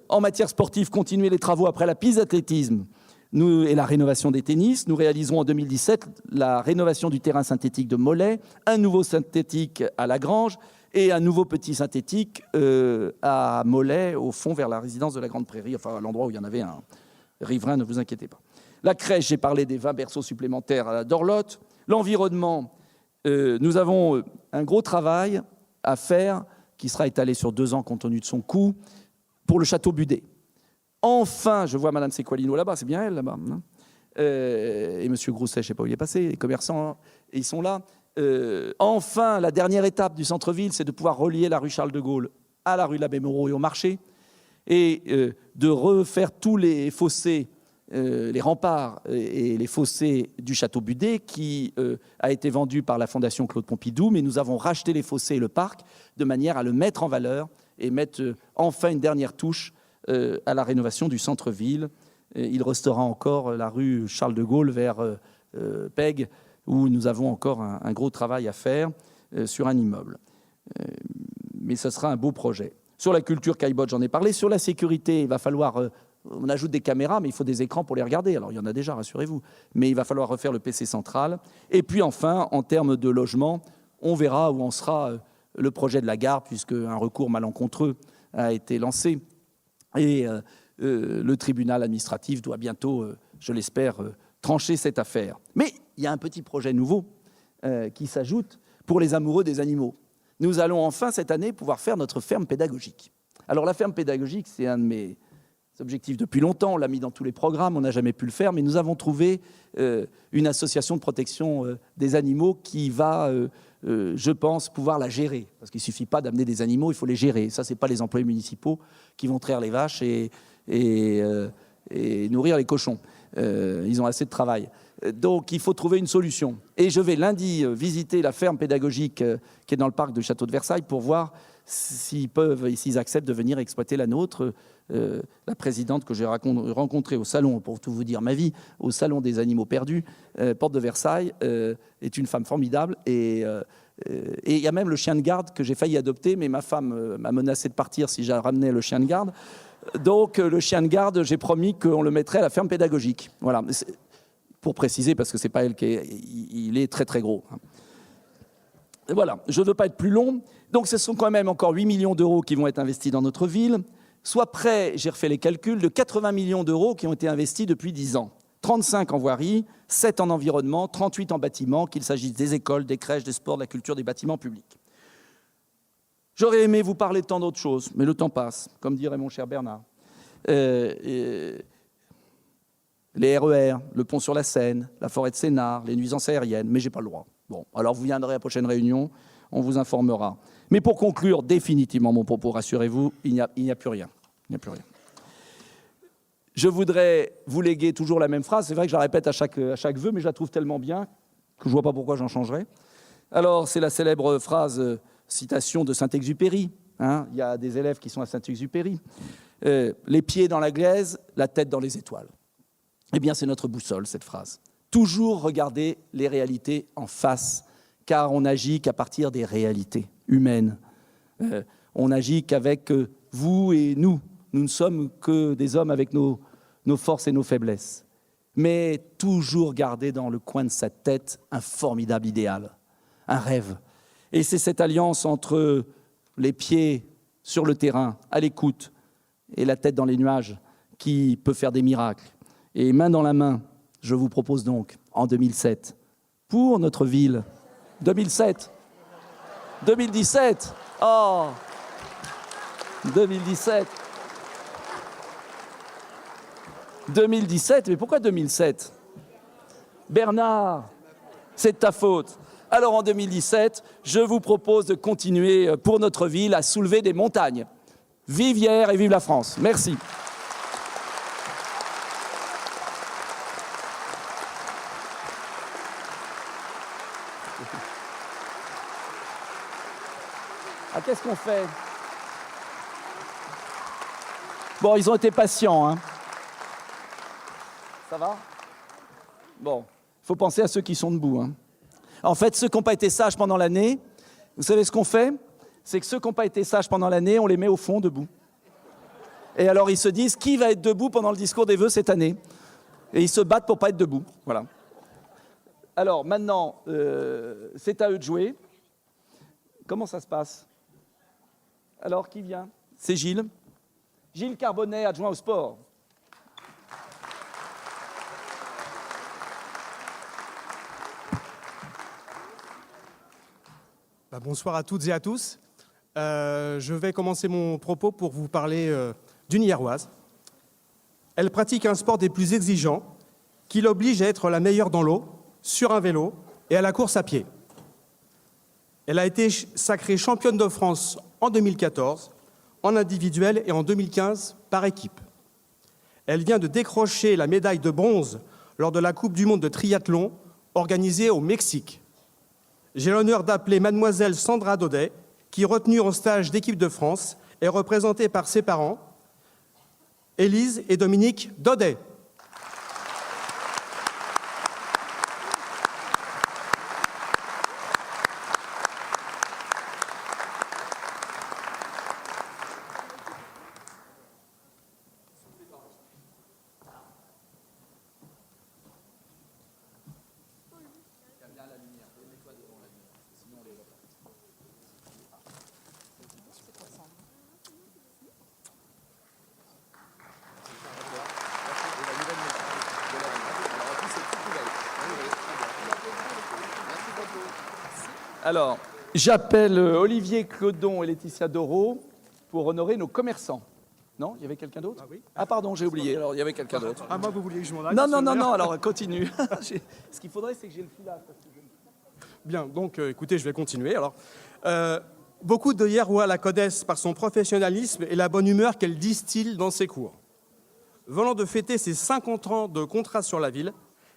en matière sportive, continuer les travaux après la piste d'athlétisme et la rénovation des tennis. Nous réaliserons en 2017 la rénovation du terrain synthétique de Mollet, un nouveau synthétique à Lagrange et un nouveau petit synthétique à Mollet, au fond, vers la résidence de la Grande Prairie, enfin à l'endroit où il y en avait un. Riverain, ne vous inquiétez pas. La crèche, j'ai parlé des 20 berceaux supplémentaires à la Dorlote. L'environnement, nous avons un gros travail à faire qui sera étalé sur 2 ans compte tenu de son coût pour le château Budet. Enfin, je vois Mme Sequalino là-bas, c'est bien elle là-bas. Hein, et M. Grousset, je ne sais pas où il est passé, les commerçants, ils sont là. Enfin, la dernière étape du centre-ville, c'est de pouvoir relier la rue Charles de Gaulle à la rue de l'Abbé Moreau et au marché, et de refaire tous les fossés, les remparts et les fossés du château Budet, qui a été vendu par la Fondation Claude Pompidou, mais nous avons racheté les fossés et le parc de manière à le mettre en valeur et mettre enfin une dernière touche à la rénovation du centre-ville. Il restera encore la rue Charles de Gaulle vers Peg, où nous avons encore un gros travail à faire sur un immeuble. Mais ce sera un beau projet. Sur la culture, Caillebotte, j'en ai parlé. Sur la sécurité, il va falloir... on ajoute des caméras, mais il faut des écrans pour les regarder. Alors, il y en a déjà, rassurez-vous. Mais il va falloir refaire le PC central. Et puis, enfin, en termes de logement, on verra où en sera le projet de la gare, puisque un recours malencontreux a été lancé. Et le tribunal administratif doit bientôt, je l'espère, trancher cette affaire. Mais il y a un petit projet nouveau qui s'ajoute pour les amoureux des animaux. Nous allons enfin, cette année, pouvoir faire notre ferme pédagogique. Alors, la ferme pédagogique, c'est un de mes objectifs depuis longtemps. On l'a mis dans tous les programmes, on n'a jamais pu le faire, mais nous avons trouvé une association de protection des animaux qui va, je pense, pouvoir la gérer. Parce qu'il ne suffit pas d'amener des animaux, il faut les gérer. Ça, ce n'est pas les employés municipaux qui vont traire les vaches et nourrir les cochons. Ils ont assez de travail. Donc, il faut trouver une solution. Et je vais lundi visiter la ferme pédagogique qui est dans le parc du château de Versailles pour voir s'ils acceptent de venir exploiter la nôtre. La présidente que j'ai rencontrée au salon, pour tout vous dire ma vie, au salon des animaux perdus, porte de Versailles, est une femme formidable. Et il y a même le chien de garde que j'ai failli adopter, mais ma femme m'a menacé de partir si j'ai ramené le chien de garde. Donc, le chien de garde, j'ai promis qu'on le mettrait à la ferme pédagogique. Voilà. Pour préciser, parce que c'est pas elle il est très très gros. Et voilà, je ne veux pas être plus long. Donc ce sont quand même encore 8 millions d'euros qui vont être investis dans notre ville, soit près, j'ai refait les calculs, de 80 millions d'euros qui ont été investis depuis 10 ans. 35 en voirie, 7 en environnement, 38 en bâtiment, qu'il s'agisse des écoles, des crèches, des sports, de la culture, des bâtiments publics. J'aurais aimé vous parler de tant d'autres choses, mais le temps passe, comme dirait mon cher Bernard. Les RER, le pont sur la Seine, la forêt de Sénart, les nuisances aériennes, mais je n'ai pas le droit. Bon, alors vous viendrez à la prochaine réunion, on vous informera. Mais pour conclure définitivement mon propos, rassurez-vous, il n'y a plus rien. Il n'y a plus rien. Je voudrais vous léguer toujours la même phrase. C'est vrai que je la répète à chaque vœu, mais je la trouve tellement bien que je ne vois pas pourquoi j'en changerais. Alors, c'est la célèbre phrase, citation de Saint-Exupéry. Hein, il y a des élèves qui sont à Saint-Exupéry. Les pieds dans la glaise, la tête dans les étoiles. Eh bien, c'est notre boussole, cette phrase. Toujours regarder les réalités en face, car on n'agit qu'à partir des réalités humaines. On n'agit qu'avec vous et nous. Nous ne sommes que des hommes avec nos forces et nos faiblesses. Mais toujours garder dans le coin de sa tête un formidable idéal, un rêve. Et c'est cette alliance entre les pieds sur le terrain, à l'écoute, et la tête dans les nuages, qui peut faire des miracles. Et main dans la main, je vous propose donc, en 2007, pour notre ville, 2007, 2017, oh, 2017, 2017, mais pourquoi 2007 ? Bernard, c'est de ta faute. Alors en 2017, je vous propose de continuer pour notre ville à soulever des montagnes. Vive Hyères et vive la France. Merci. Ah, qu'est-ce qu'on fait ? Bon, ils ont été patients, hein. Ça va ? Bon, il faut penser à ceux qui sont debout, hein. En fait, ceux qui n'ont pas été sages pendant l'année, vous savez ce qu'on fait ? C'est que ceux qui n'ont pas été sages pendant l'année, on les met au fond, debout. Et alors, ils se disent, qui va être debout pendant le discours des vœux cette année ? Et ils se battent pour ne pas être debout. Voilà. Alors, maintenant, c'est à eux de jouer. Comment ça se passe ? Alors, qui vient ? C'est Gilles. Gilles Carbonnet, adjoint au sport. Bonsoir à toutes et à tous. Je vais commencer mon propos pour vous parler d'une Hyéroise. Elle pratique un sport des plus exigeants qui l'oblige à être la meilleure dans l'eau, sur un vélo et à la course à pied. Elle a été sacrée championne de France en 2014, en individuel et en 2015 par équipe. Elle vient de décrocher la médaille de bronze lors de la Coupe du monde de triathlon organisée au Mexique. J'ai l'honneur d'appeler mademoiselle Sandra Daudet, qui, retenue en stage d'équipe de France, est représentée par ses parents, Élise et Dominique Daudet. Alors, j'appelle Olivier Clodon et Laetitia Doro pour honorer nos commerçants. Non, il y avait quelqu'un d'autre ? Ah oui. Ah pardon, j'ai oublié, alors il y avait quelqu'un d'autre. Ah, moi, vous vouliez que je m'en aille ? Non, alors continue. Ce qu'il faudrait, c'est que j'ai le filage. Bien, donc écoutez, je vais continuer. Alors, beaucoup de Hyérois la connaissent par son professionnalisme et la bonne humeur qu'elle distille dans ses cours. Venant de fêter ses 50 ans de contrat sur la ville,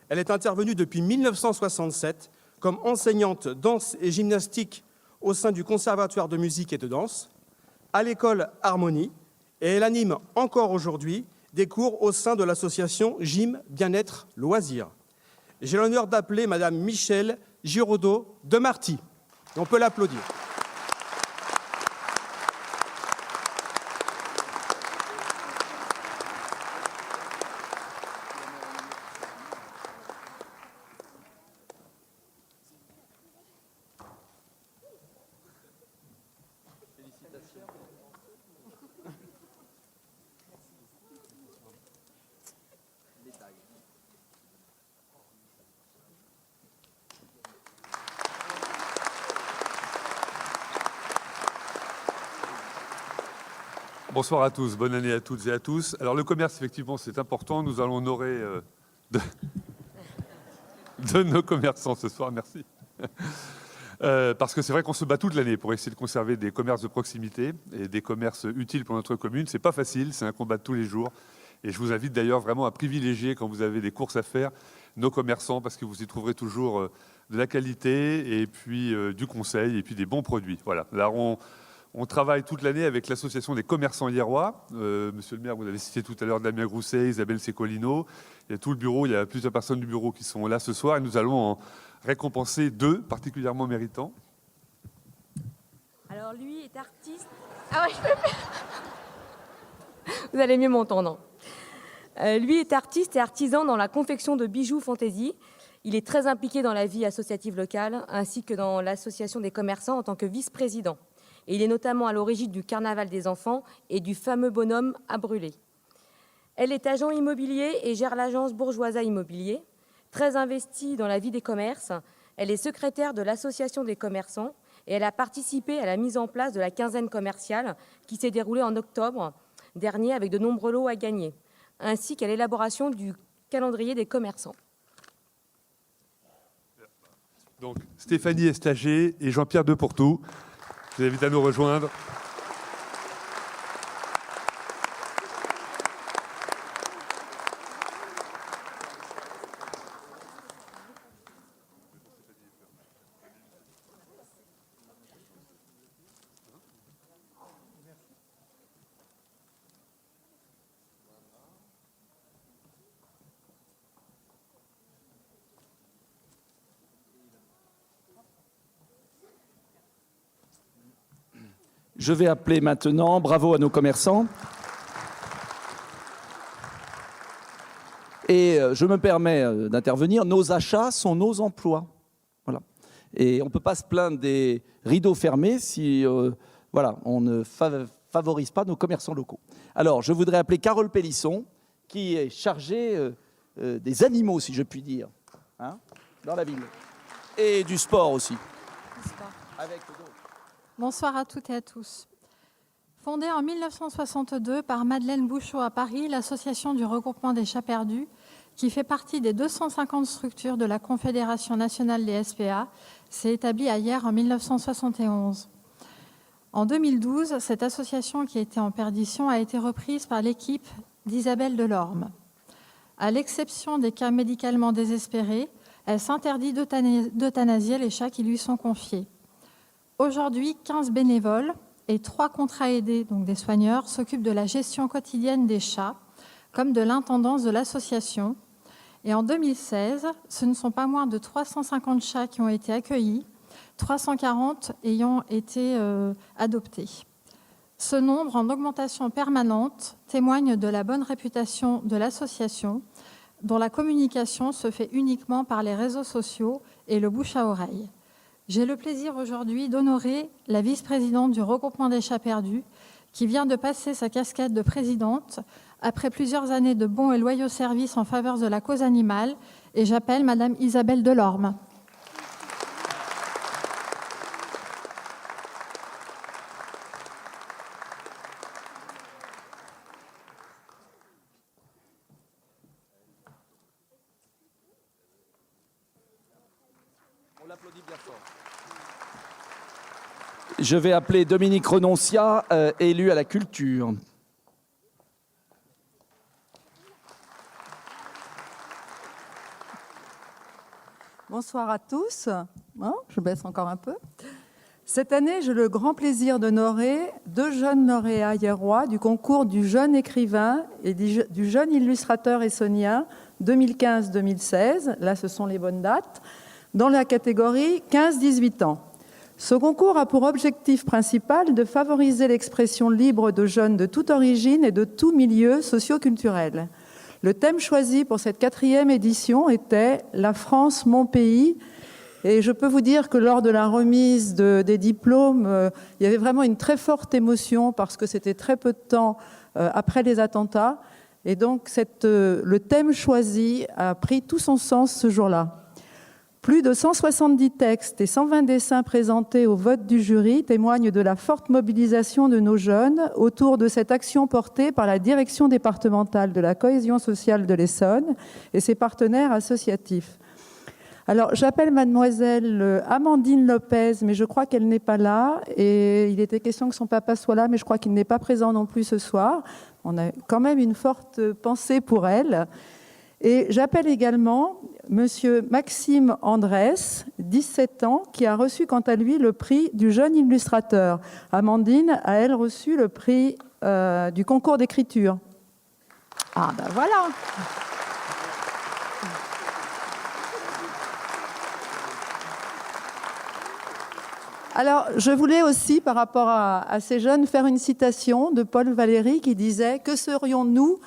Elle est intervenue depuis 1967 comme enseignante danse et gymnastique au sein du Conservatoire de musique et de danse, à l'école Harmonie, et elle anime encore aujourd'hui des cours au sein de l'association Gym Bien-être Loisirs. J'ai l'honneur d'appeler Madame Michèle Giraudot de Marty. On peut l'applaudir. Bonsoir à tous, bonne année à toutes et à tous. Alors le commerce, effectivement, c'est important. Nous allons honorer de nos commerçants ce soir, merci. Parce que c'est vrai qu'on se bat toute l'année pour essayer de conserver des commerces de proximité et des commerces utiles pour notre commune. C'est pas facile, c'est un combat de tous les jours. Et je vous invite d'ailleurs vraiment à privilégier, quand vous avez des courses à faire, nos commerçants, parce que vous y trouverez toujours de la qualité et puis du conseil et puis des bons produits. Voilà. Là, on travaille toute l'année avec l'association des commerçants hierrois. Monsieur le maire, vous avez cité tout à l'heure Damien Grousset, Isabelle Secolino. Il y a tout le bureau, il y a plusieurs personnes du bureau qui sont là ce soir et nous allons en récompenser 2 particulièrement méritants. Alors lui est artiste. Ah ouais, je peux faire. Vous allez mieux m'entendre. Lui est artiste et artisan dans la confection de bijoux fantaisie. Il est très impliqué dans la vie associative locale ainsi que dans l'association des commerçants en tant que vice-président. Et il est notamment à l'origine du carnaval des enfants et du fameux bonhomme à brûler. Elle est agent immobilier et gère l'agence Bourgeoisie Immobilier. Très investie dans la vie des commerces, elle est secrétaire de l'association des commerçants et elle a participé à la mise en place de la quinzaine commerciale qui s'est déroulée en octobre dernier avec de nombreux lots à gagner, ainsi qu'à l'élaboration du calendrier des commerçants. Donc Stéphanie Estager et Jean-Pierre Depourtou. Je vous invite à nous rejoindre. Je vais appeler maintenant, bravo à nos commerçants. Et je me permets d'intervenir, nos achats sont nos emplois. Voilà. Et on ne peut pas se plaindre des rideaux fermés si voilà, on ne favorise pas nos commerçants locaux. Alors, je voudrais appeler Carole Pélisson, qui est chargée des animaux, si je puis dire, hein, dans la ville. Et du sport aussi. Avec d'autres. Bonsoir à toutes et à tous. Fondée en 1962 par Madeleine Bouchot à Paris, l'association du regroupement des chats perdus, qui fait partie des 250 structures de la Confédération nationale des SPA, s'est établie à Hyères en 1971. En 2012, cette association qui était en perdition a été reprise par l'équipe d'Isabelle Delorme. À l'exception des cas médicalement désespérés, elle s'interdit d'euthanasier les chats qui lui sont confiés. Aujourd'hui, 15 bénévoles et 3 contrats aidés, donc des soigneurs, s'occupent de la gestion quotidienne des chats, comme de l'intendance de l'association. Et en 2016, ce ne sont pas moins de 350 chats qui ont été accueillis, 340 ayant été adoptés. Ce nombre, en augmentation permanente, témoigne de la bonne réputation de l'association, dont la communication se fait uniquement par les réseaux sociaux et le bouche à oreille. J'ai le plaisir aujourd'hui d'honorer la vice-présidente du regroupement des chats perdus, qui vient de passer sa casquette de présidente après plusieurs années de bons et loyaux services en faveur de la cause animale, et j'appelle Madame Isabelle Delorme. On l'applaudit bien fort. Je vais appeler Dominique Renoncia, élu à la culture. Bonsoir à tous. Je baisse encore un peu. Cette année, j'ai le grand plaisir d'honorer 2 jeunes lauréats hierrois du concours du jeune écrivain et du jeune illustrateur essonien 2015-2016. Là, ce sont les bonnes dates, dans la catégorie 15-18 ans. Ce concours a pour objectif principal de favoriser l'expression libre de jeunes de toute origine et de tout milieu socio-culturel. Le thème choisi pour cette 4e édition était « La France, mon pays ». Et je peux vous dire que lors de la remise des diplômes, il y avait vraiment une très forte émotion parce que c'était très peu de temps après les attentats. Et donc le thème choisi a pris tout son sens ce jour-là. Plus de 170 textes et 120 dessins présentés au vote du jury témoignent de la forte mobilisation de nos jeunes autour de cette action portée par la Direction départementale de la cohésion sociale de l'Essonne et ses partenaires associatifs. Alors, j'appelle mademoiselle Amandine Lopez, mais je crois qu'elle n'est pas là. Et il était question que son papa soit là, mais je crois qu'il n'est pas présent non plus ce soir. On a quand même une forte pensée pour elle. Et j'appelle également monsieur Maxime Andrès, 17 ans, qui a reçu quant à lui le prix du jeune illustrateur. Amandine a, elle, reçu le prix du concours d'écriture. Ah ben voilà. Alors, je voulais aussi, par rapport à ces jeunes, faire une citation de Paul Valéry qui disait « Que serions-nous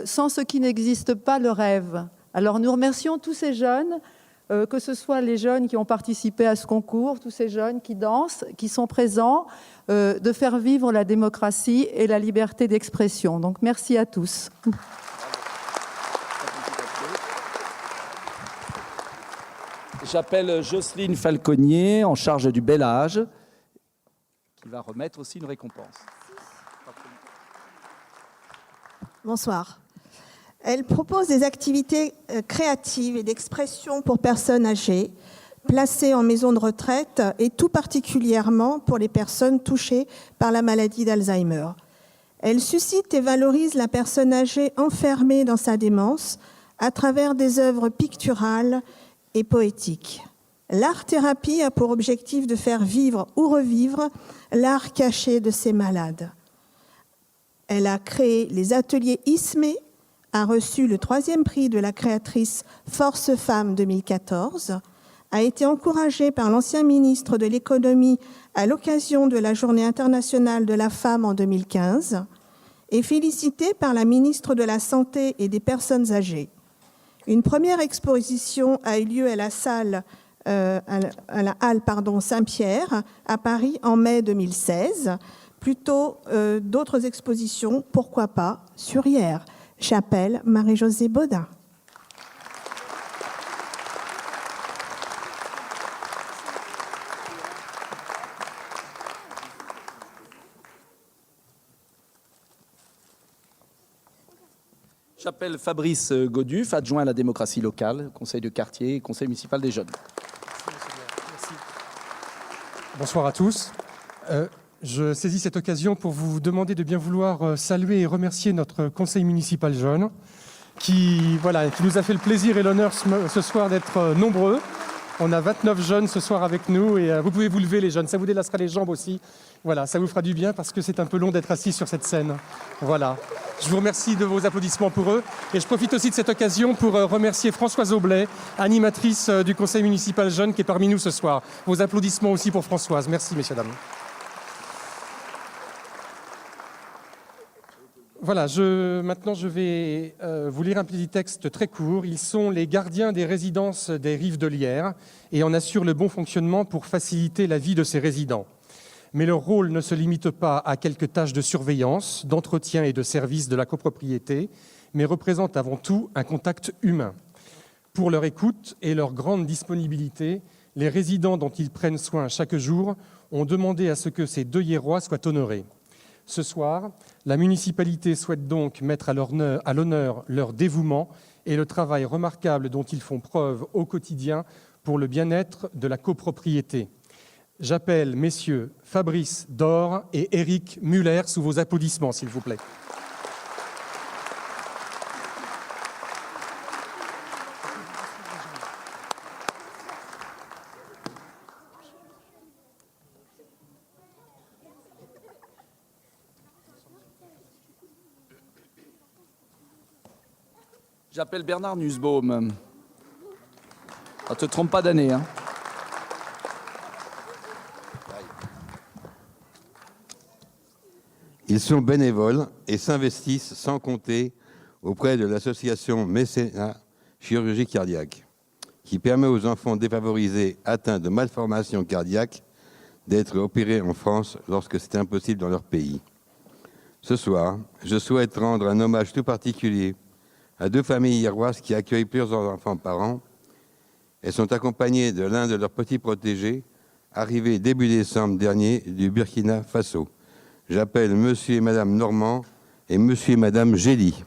sans ce qui n'existe pas, le rêve ?» Alors, nous remercions tous ces jeunes, que ce soit les jeunes qui ont participé à ce concours, tous ces jeunes qui dansent, qui sont présents, de faire vivre la démocratie et la liberté d'expression. Donc, merci à tous. J'appelle Jocelyne Falconier, en charge du bel âge, qui va remettre aussi une récompense. Bonsoir. Elle propose des activités créatives et d'expression pour personnes âgées, placées en maison de retraite et tout particulièrement pour les personnes touchées par la maladie d'Alzheimer. Elle suscite et valorise la personne âgée enfermée dans sa démence à travers des œuvres picturales et poétique. L'art-thérapie a pour objectif de faire vivre ou revivre l'art caché de ces malades. Elle a créé les ateliers ISME, a reçu le 3e prix de la créatrice Force Femmes 2014, a été encouragée par l'ancien ministre de l'économie à l'occasion de la Journée internationale de la femme en 2015 et félicitée par la ministre de la Santé et des personnes âgées. Une première exposition a eu lieu à la halle Saint-Pierre à Paris en mai 2016. Plutôt d'autres expositions, pourquoi pas, sur hier. J'appelle Marie-Josée Baudin. J'appelle Fabrice Goduf, adjoint à la démocratie locale, conseil de quartier et conseil municipal des jeunes. Merci. Bonsoir à tous. Je saisis cette occasion pour vous demander de bien vouloir saluer et remercier notre conseil municipal jeune qui nous a fait le plaisir et l'honneur ce soir d'être nombreux. On a 29 jeunes ce soir avec nous et vous pouvez vous lever les jeunes, ça vous délassera les jambes aussi. Voilà, ça vous fera du bien parce que c'est un peu long d'être assis sur cette scène. Voilà. Je vous remercie de vos applaudissements pour eux. Et je profite aussi de cette occasion pour remercier Françoise Aublet, animatrice du conseil municipal jeune qui est parmi nous ce soir. Vos applaudissements aussi pour Françoise. Merci, messieurs, dames. Voilà, maintenant je vais vous lire un petit texte très court. Ils sont les gardiens des résidences des rives de l'Yerre et en assurent le bon fonctionnement pour faciliter la vie de ses résidents. Mais leur rôle ne se limite pas à quelques tâches de surveillance, d'entretien et de service de la copropriété, mais représente avant tout un contact humain. Pour leur écoute et leur grande disponibilité, les résidents dont ils prennent soin chaque jour ont demandé à ce que ces 2 Hierrois soient honorés. Ce soir, la municipalité souhaite donc mettre à l'honneur leur dévouement et le travail remarquable dont ils font preuve au quotidien pour le bien-être de la copropriété. J'appelle messieurs Fabrice Dor et Éric Muller sous vos applaudissements, s'il vous plaît. J'appelle Bernard Nussbaum. Ne te trompe pas d'année. Hein. Ils sont bénévoles et s'investissent sans compter auprès de l'association Mécénat Chirurgie Cardiaque, qui permet aux enfants défavorisés atteints de malformations cardiaques d'être opérés en France lorsque c'est impossible dans leur pays. Ce soir, je souhaite rendre un hommage tout particulier à 2 familles hiéroises qui accueillent plusieurs enfants par an. Elles sont accompagnées de l'un de leurs petits protégés, arrivé début décembre dernier du Burkina Faso. J'appelle Monsieur et Madame Normand et Monsieur et Madame Gély.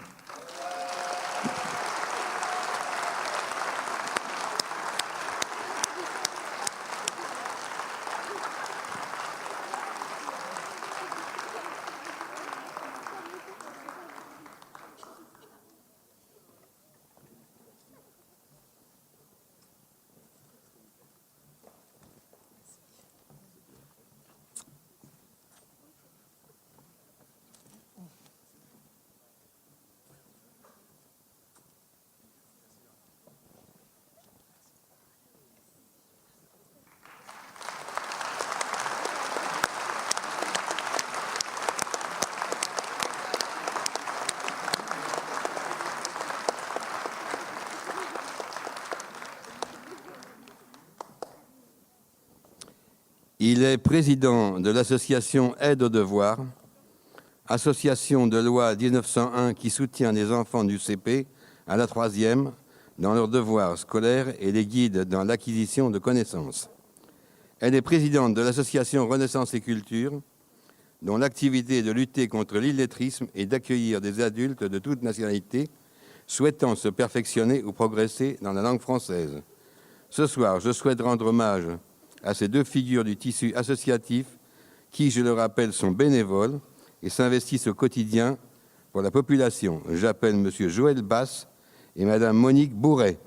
Il est président de l'association Aide aux devoirs, association de loi 1901 qui soutient les enfants du CP à la 3e dans leurs devoirs scolaires et les guide dans l'acquisition de connaissances. Elle est présidente de l'association Renaissance et Culture, dont l'activité est de lutter contre l'illettrisme et d'accueillir des adultes de toute nationalité souhaitant se perfectionner ou progresser dans la langue française. Ce soir, je souhaite rendre hommage à ces 2 figures du tissu associatif qui, je le rappelle, sont bénévoles et s'investissent au quotidien pour la population. J'appelle M. Joël Basse et Mme Monique Bourret.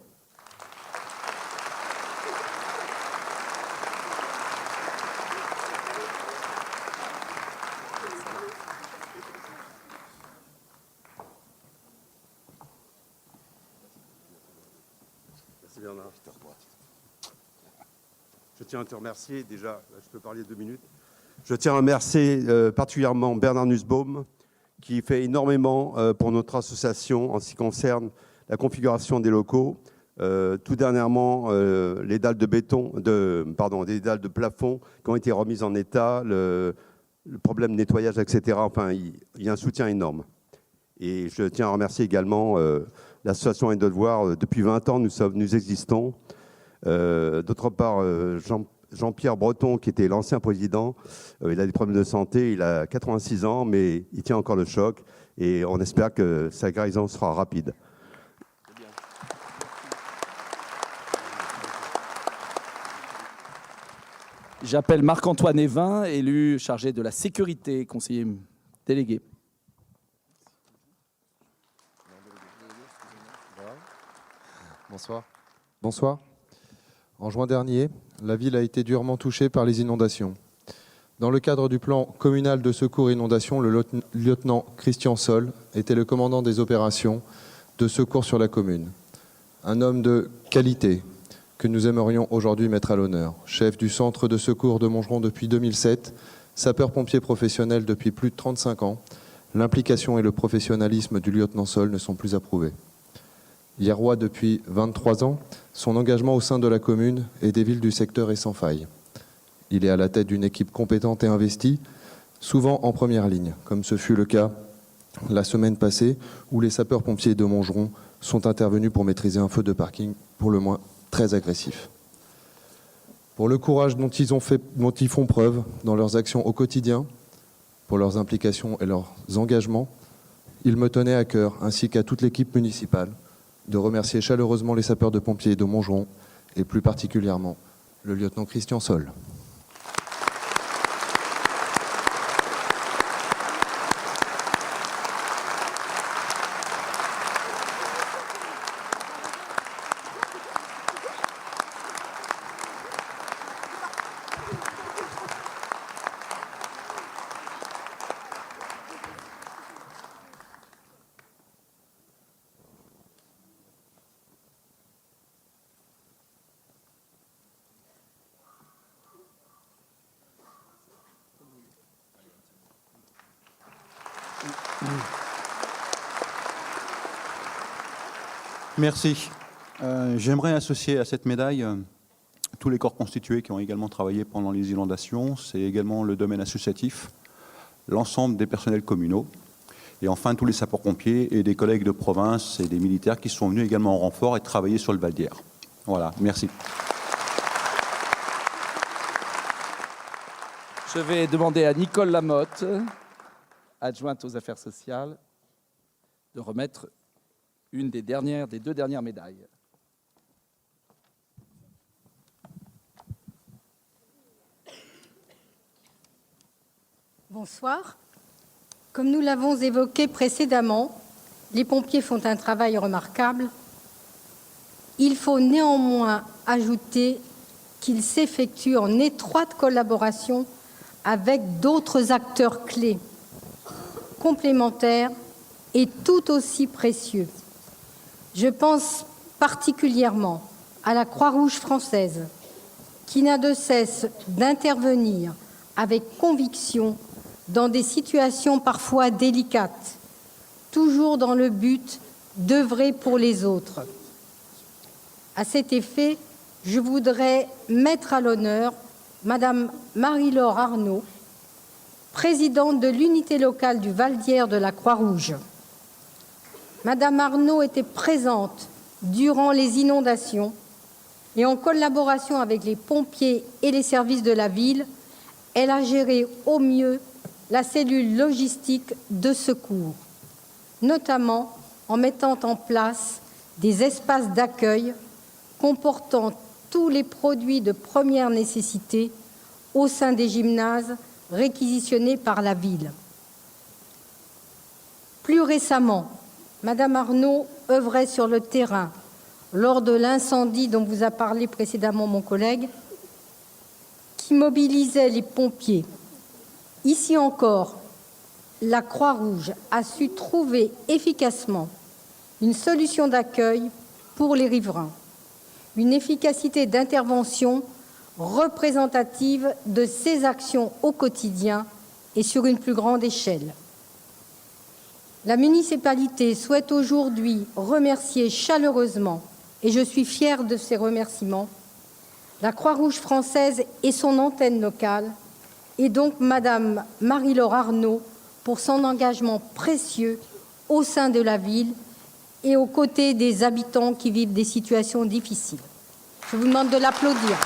Merci Bernard. Je tiens à te remercier, déjà, je peux parler 2 minutes. Je tiens à remercier particulièrement Bernard Nussbaum, qui fait énormément pour notre association en ce qui concerne la configuration des locaux. Tout dernièrement, les dalles de béton, les dalles de plafond qui ont été remises en état, le problème de nettoyage, etc. Enfin, il y a un soutien énorme. Et je tiens à remercier également l'association Aide aux devoirs. Depuis 20 ans, nous existons. D'autre part, Jean-Pierre Breton, qui était l'ancien président, il a des problèmes de santé, il a 86 ans, mais il tient encore le choc et on espère que sa guérison sera rapide. J'appelle Marc-Antoine Evin, élu chargé de la sécurité, conseiller délégué. Bonsoir. Bonsoir. En juin dernier, la ville a été durement touchée par les inondations. Dans le cadre du plan communal de secours inondation, le lieutenant Christian Sol était le commandant des opérations de secours sur la commune. Un homme de qualité que nous aimerions aujourd'hui mettre à l'honneur. Chef du centre de secours de Montgeron depuis 2007, sapeur-pompier professionnel depuis plus de 35 ans, l'implication et le professionnalisme du lieutenant Sol ne sont plus approuvés. Hierrois depuis 23 ans, son engagement au sein de la commune et des villes du secteur est sans faille. Il est à la tête d'une équipe compétente et investie, souvent en première ligne, comme ce fut le cas la semaine passée, où les sapeurs-pompiers de Montgeron sont intervenus pour maîtriser un feu de parking pour le moins très agressif. Pour le courage dont ils font preuve dans leurs actions au quotidien, pour leurs implications et leurs engagements, il me tenait à cœur, ainsi qu'à toute l'équipe municipale, de remercier chaleureusement les sapeurs-pompiers de Montgeron et plus particulièrement le lieutenant Christian Sol. Merci. J'aimerais associer à cette médaille tous les corps constitués qui ont également travaillé pendant les inondations. C'est également le domaine associatif, l'ensemble des personnels communaux, et enfin tous les sapeurs-pompiers et des collègues de province et des militaires qui sont venus également en renfort et travailler sur le Val d'Hier. Voilà, merci. Je vais demander à Nicole Lamotte, adjointe aux affaires sociales, de remettre une des deux dernières médailles. Bonsoir. Comme nous l'avons évoqué précédemment, les pompiers font un travail remarquable. Il faut néanmoins ajouter qu'il s'effectue en étroite collaboration avec d'autres acteurs clés, complémentaires et tout aussi précieux. Je pense particulièrement à la Croix-Rouge française, qui n'a de cesse d'intervenir avec conviction dans des situations parfois délicates, toujours dans le but d'œuvrer pour les autres. À cet effet, je voudrais mettre à l'honneur Madame Marie-Laure Arnaud, présidente de l'unité locale du Val d'Hier de la Croix-Rouge. Madame Arnaud était présente durant les inondations et en collaboration avec les pompiers et les services de la ville, elle a géré au mieux la cellule logistique de secours, notamment en mettant en place des espaces d'accueil comportant tous les produits de première nécessité au sein des gymnases réquisitionnés par la ville. Plus récemment, Madame Arnaud œuvrait sur le terrain lors de l'incendie dont vous a parlé précédemment mon collègue, qui mobilisait les pompiers. Ici encore, la Croix-Rouge a su trouver efficacement une solution d'accueil pour les riverains, une efficacité d'intervention représentative de ses actions au quotidien et sur une plus grande échelle. La municipalité souhaite aujourd'hui remercier chaleureusement, et je suis fière de ces remerciements, la Croix-Rouge française et son antenne locale, et donc Madame Marie-Laure Arnaud pour son engagement précieux au sein de la ville et aux côtés des habitants qui vivent des situations difficiles. Je vous demande de l'applaudir.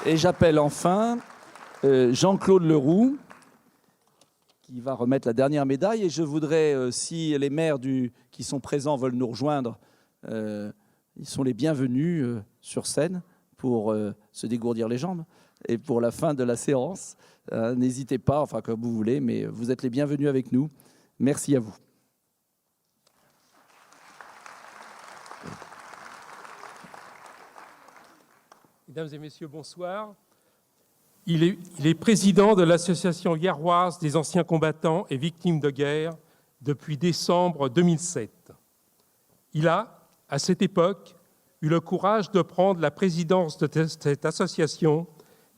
Et j'appelle enfin Jean-Claude Leroux, qui va remettre la dernière médaille. Et je voudrais, si les maires qui sont présents veulent nous rejoindre, ils sont les bienvenus sur scène pour se dégourdir les jambes. Et pour la fin de la séance, n'hésitez pas, enfin comme vous voulez, mais vous êtes les bienvenus avec nous. Merci à vous. Mesdames et messieurs, bonsoir. Il est président de l'association hiéroise des anciens combattants et victimes de guerre depuis décembre 2007. Il a, à cette époque, eu le courage de prendre la présidence de cette association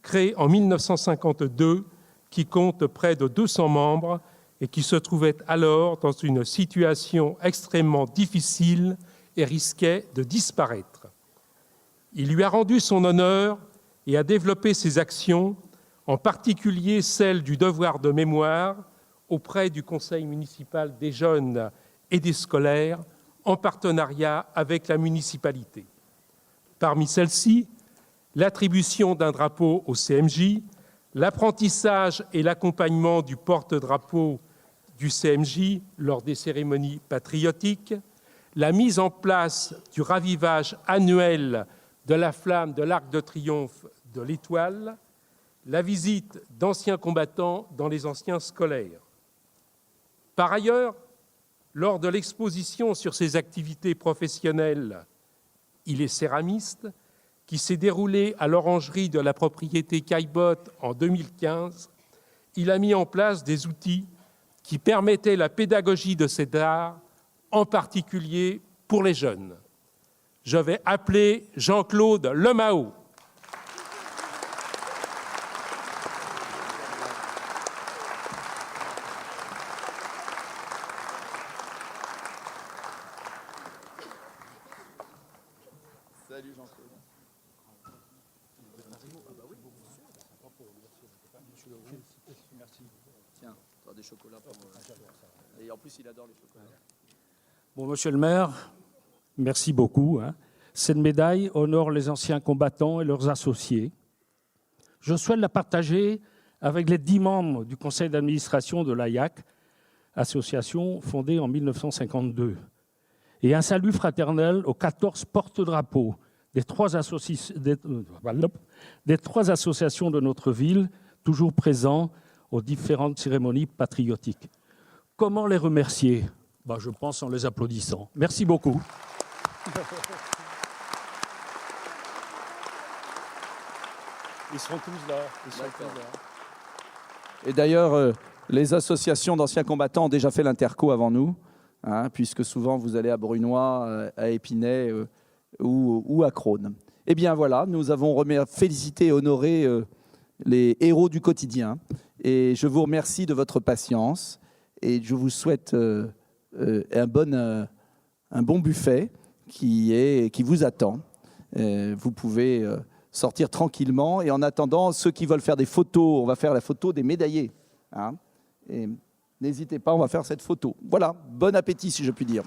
créée en 1952, qui compte près de 200 membres et qui se trouvait alors dans une situation extrêmement difficile et risquait de disparaître. Il lui a rendu son honneur et a développé ses actions, en particulier celle du devoir de mémoire auprès du Conseil municipal des jeunes et des scolaires, en partenariat avec la municipalité. Parmi celles-ci, l'attribution d'un drapeau au CMJ, l'apprentissage et l'accompagnement du porte-drapeau du CMJ lors des cérémonies patriotiques, la mise en place du ravivage annuel de la flamme de l'Arc de Triomphe de l'Étoile, la visite d'anciens combattants dans les anciens scolaires. Par ailleurs, lors de l'exposition sur ses activités professionnelles, il est céramiste, qui s'est déroulé à l'orangerie de la propriété Caillebotte en 2015, il a mis en place des outils qui permettaient la pédagogie de cet art, en particulier pour les jeunes. Je vais appeler Jean-Claude Lemao. Salut Jean-Claude. Merci. Tiens, tu as des chocolats pour moi. Et en plus, il adore les chocolats. Bon, monsieur le maire, merci beaucoup. Cette médaille honore les anciens combattants et leurs associés. Je souhaite la partager avec les 10 membres du conseil d'administration de l'AIAC, association fondée en 1952. Et un salut fraternel aux 14 porte-drapeaux des 3 associations de notre ville, toujours présents aux différentes cérémonies patriotiques. Comment les remercier ? Je pense en les applaudissant. Merci beaucoup. Ils seront tous là. Et d'ailleurs, les associations d'anciens combattants ont déjà fait l'interco avant nous, puisque souvent vous allez à Brunois, à Épinay ou à Crosne. Eh bien voilà, nous avons félicité et honoré les héros du quotidien. Et je vous remercie de votre patience et je vous souhaite un bon buffet qui vous attend. Vous pouvez sortir tranquillement. Et en attendant, ceux qui veulent faire des photos, on va faire la photo des médaillés. Et n'hésitez pas, on va faire cette photo. Voilà, bon appétit si je puis dire.